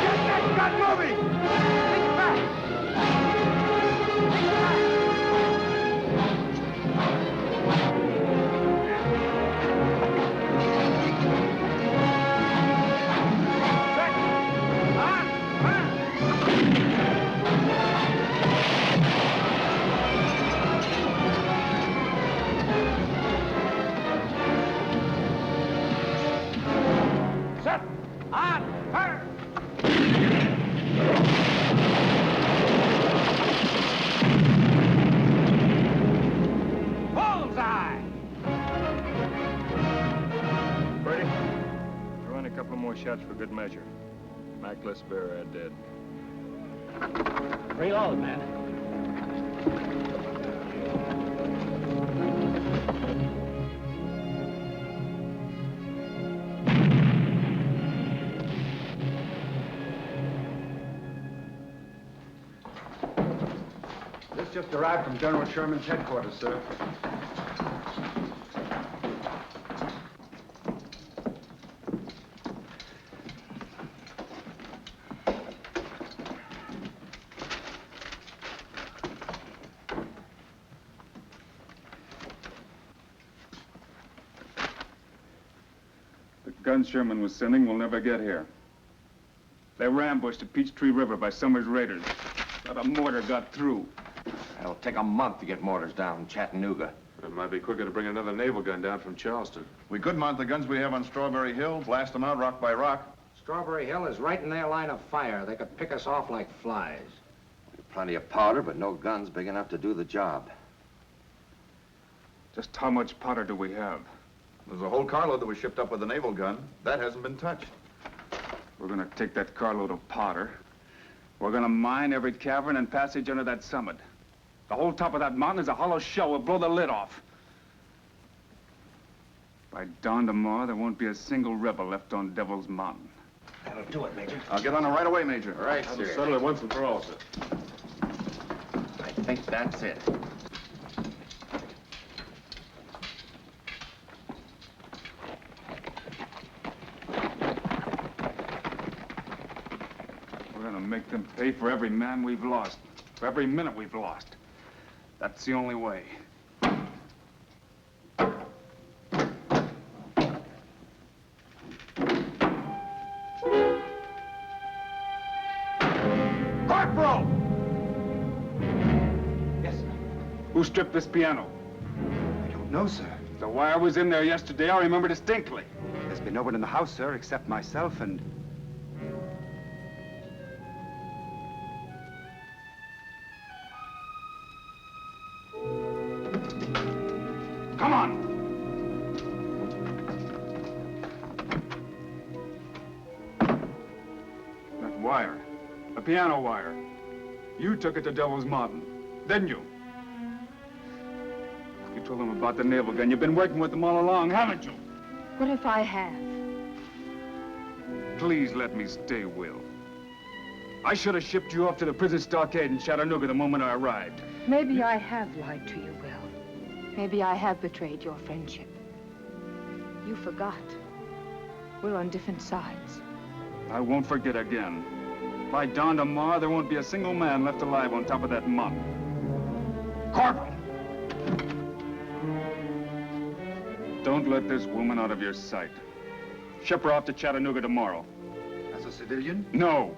Get that gun moving! Bring it back! Set! On! Fire! Bullseye! Ready? Throw in a couple more shots for good measure. Mac, let's bury our dead. Reload, man. This just arrived from General Sherman's headquarters, sir. The guns Sherman was sending will never get here. They were ambushed at Peachtree River by Summers' raiders. Not a mortar got through. It'll take a month to get mortars down in Chattanooga. It might be quicker to bring another naval gun down from Charleston. We could mount the guns we have on Strawberry Hill, blast them out rock by rock. Strawberry Hill is right in their line of fire. They could pick us off like flies. Plenty of powder, but no guns big enough to do the job. Just how much powder do we have? There's a whole carload that was shipped up with the naval gun. That hasn't been touched. We're gonna take that carload of powder. We're gonna mine every cavern and passage under that summit. The whole top of that mountain is a hollow shell. We'll blow the lid off. By dawn tomorrow, there won't be a single rebel left on Devil's Mountain. That'll do it, Major. I'll get on it right away, Major. Right, That'll sir. settle it once and for all, sir. I think that's it. We're gonna make them pay for every man we've lost, for every minute we've lost. That's the only way. Corporal! Yes, sir. Who stripped this piano? I don't know, sir. The wire was in there yesterday. I remember distinctly. There's been no one in the house, sir, except myself and... Come on! That wire. A piano wire. You took it to Devil's Mountain, didn't you? You told them about the naval gun. You've been working with them all along, haven't you? What if I have? Please let me stay, Will. I should have shipped you off to the prison stockade in Chattanooga the moment I arrived. Maybe I have lied to you, Will. Maybe I have betrayed your friendship. You forgot. We're on different sides. I won't forget again. By dawn tomorrow, there won't be a single man left alive on top of that mountain. Corporal! Don't let this woman out of your sight. Ship her off to Chattanooga tomorrow. As a civilian? No.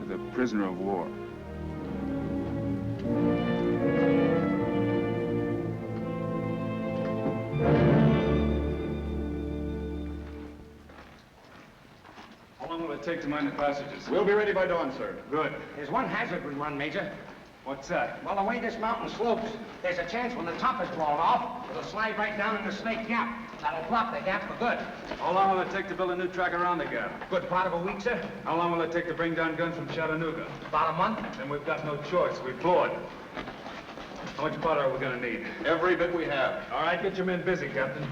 As a prisoner of war. How long will it take to mine the passages? We'll be ready by dawn, sir. Good. There's one hazard we run, Major. What's that? Well, the way this mountain slopes, there's a chance when the top is blown off, it'll slide right down in the Snake Gap. That'll block the gap for good. How long will it take to build a new track around the gap? Good part of a week, sir. How long will it take to bring down guns from Chattanooga? About a month. Then we've got no choice. We blow it. How much powder are we gonna need? Every bit we have. All right, get your men busy, Captain.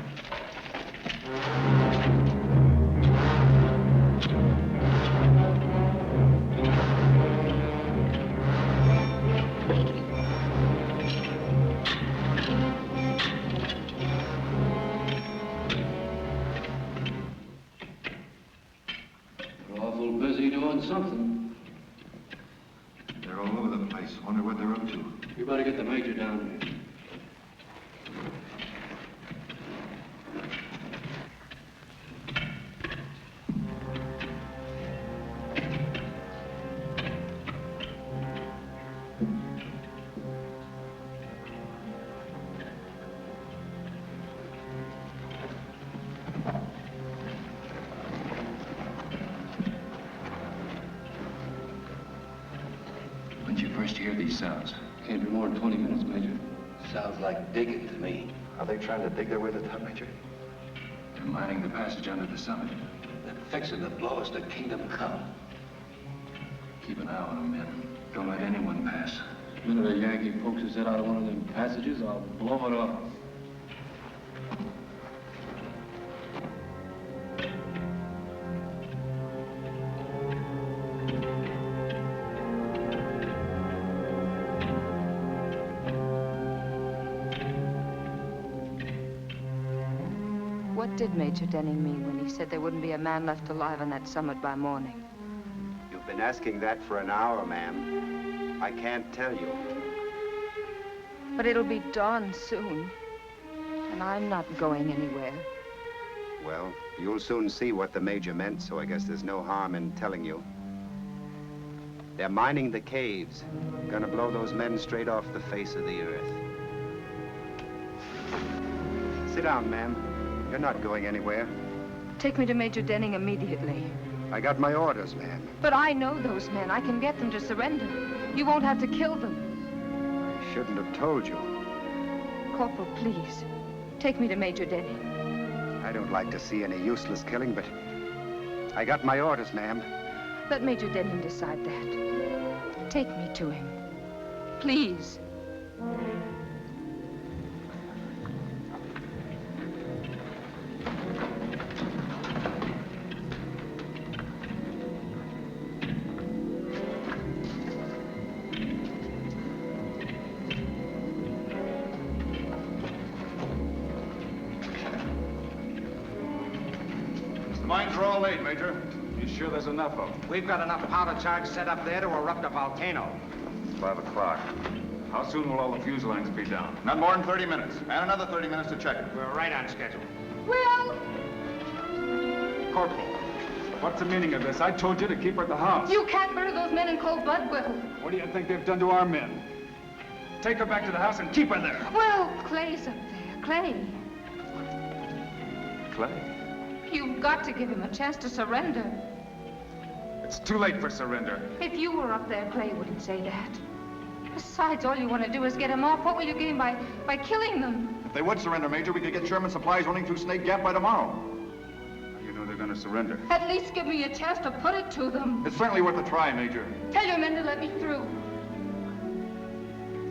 Awful busy doing something. They're all over the place. Wonder what they're up to. You better get the major down here. When'd you first hear these sounds? Can't be more than 20 minutes, Major. Sounds like digging to me. Are they trying to dig their way to the top, Major? They're mining the passage under the summit. They're fixing to blow us to kingdom come. Keep an eye on them, men. Don't let anyone pass. The minute a Yankee pokes his head out of one of them passages, I'll blow it off. What did Major Denning mean when he said there wouldn't be a man left alive on that summit by morning? You've been asking that for an hour, ma'am. I can't tell you. But it'll be dawn soon. And I'm not going anywhere. Well, you'll soon see what the major meant, so I guess there's no harm in telling you. They're mining the caves. Gonna blow those men straight off the face of the earth. Sit down, ma'am. You're not going anywhere. Take me to Major Denning immediately. I got my orders, ma'am. But I know those men. I can get them to surrender. You won't have to kill them. I shouldn't have told you. Corporal, please. Take me to Major Denning. I don't like to see any useless killing, but I got my orders, ma'am. Let Major Denning decide that. Take me to him. Please. Mines are all laid, Major. You sure there's enough of them? We've got enough powder charge set up there to erupt a volcano. 5 o'clock. How soon will all the fuse lines be down? Not more than 30 minutes. And another 30 minutes to check it. We're right on schedule. Will! Corporal, what's the meaning of this? I told you to keep her at the house. You can't murder those men in cold blood, Will. What do you think they've done to our men? Take her back to the house and keep her there. Well, Clay's up there. Clay. Clay? You've got to give him a chance to surrender. It's too late for surrender. If you were up there, Clay wouldn't say that. Besides, all you want to do is get them off. What will you gain by killing them? If they would surrender, Major, we could get Sherman supplies running through Snake Gap by tomorrow. You know they're going to surrender. At least give me a chance to put it to them. It's certainly worth a try, Major. Tell your men to let me through.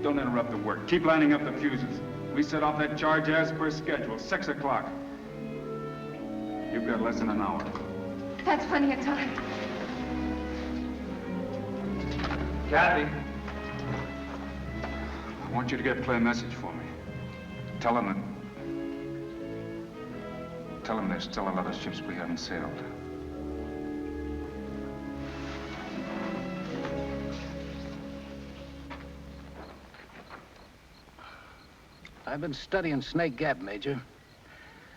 Don't interrupt the work. Keep lining up the fuses. We set off that charge as per schedule, 6 o'clock. You've got less than an hour. That's plenty of time. Cathy. I want you to play a message for me. Tell them there's still a lot of ships we haven't sailed. I've been studying Snake Gap, Major.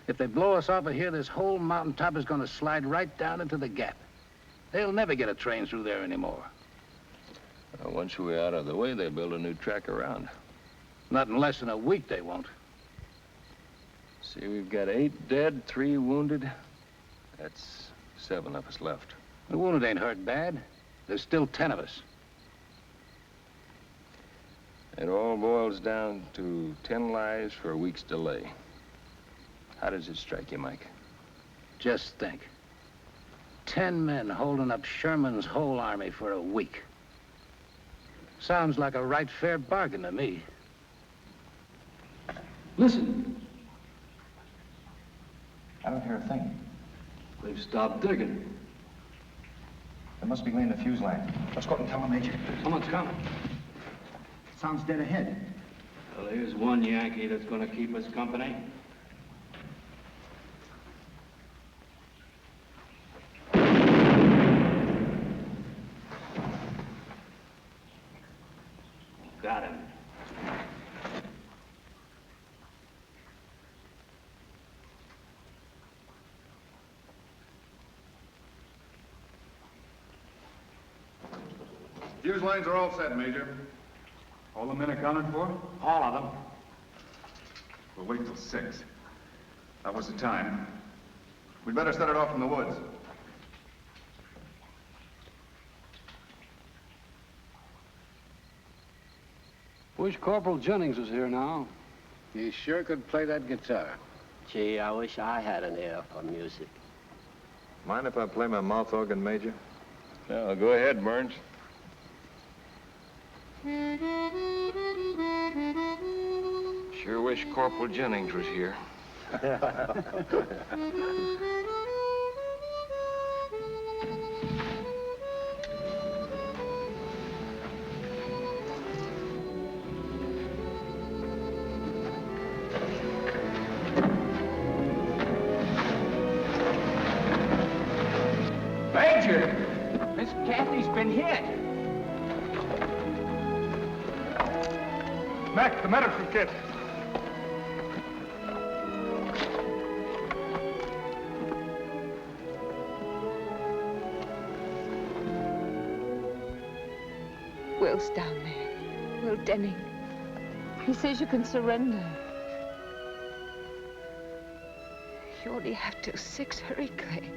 If they blow us off of here, this whole mountaintop is going to slide right down into the gap. They'll never get a train through there anymore. Once we're out of the way, they build a new track around. Not in less than a week, they won't. See, we've got 8 dead, 3 wounded. That's 7 of us left. The wounded ain't hurt bad. There's still 10 of us. It all boils down to 10 lives for a week's delay. How does it strike you, Mike? Just think. 10 men holding up Sherman's whole army for a week. Sounds like a right fair bargain to me. Listen. I don't hear a thing. They've stopped digging. They must be laying the fuse line. Let's go out and tell them, Major. Someone's coming. Sounds dead ahead. Well, here's one Yankee that's going to keep us company. Got him. Fuse lines are all set, Major. All the men accounted for? All of them. We'll wait till 6. That was the time. We'd better set it off from the woods. Wish Corporal Jennings was here now. He sure could play that guitar. Gee, I wish I had an ear for music. Mind if I play my mouth organ, Major? No, go ahead, Burns. Sure wish Corporal Jennings was here. Major! Miss Cathy's been hit. Mac, the medical kit. Will's down there. Will Denning. He says you can surrender. You only have till 6. Hurry, Clay.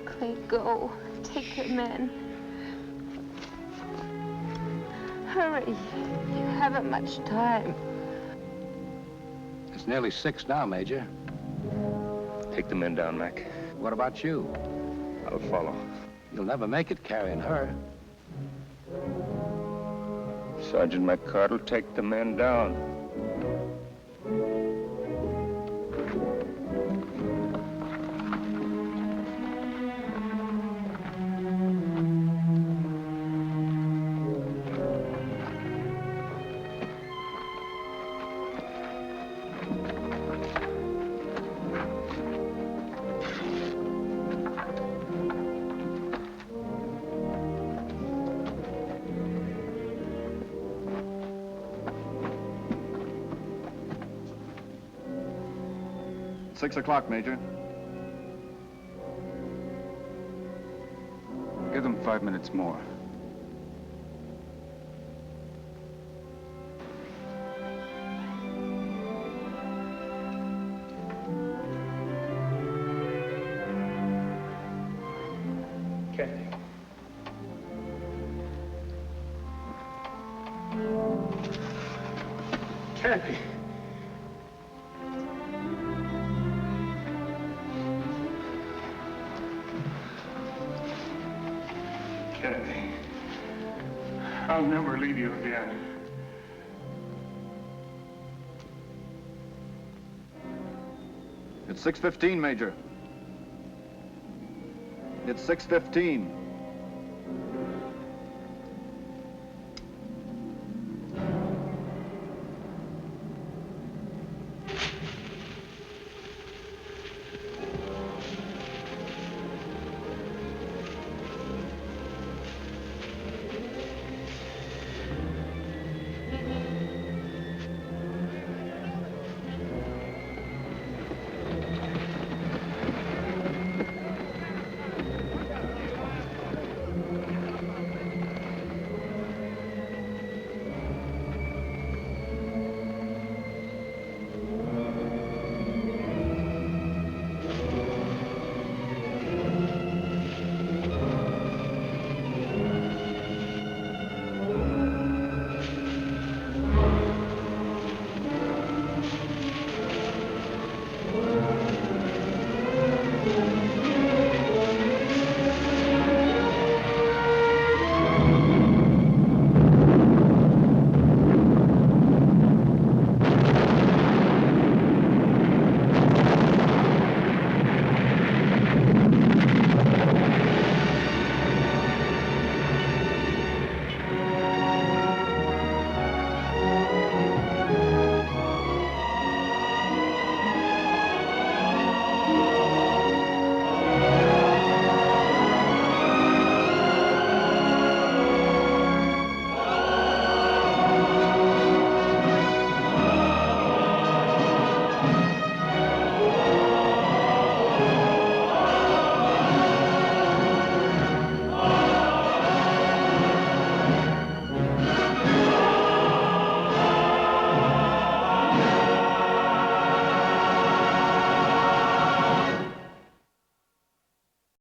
Clay, go. Take your men. Hurry. You haven't much time. It's nearly 6 now, Major. Take the men down, Mac. What about you? I'll follow. You'll never make it carrying her. Sergeant McCart will take the men down. 6 o'clock, Major. Give them 5 minutes more. Cathy. Cathy. Cathy, I'll never leave you again. It's 6:15, Major. It's 6:15.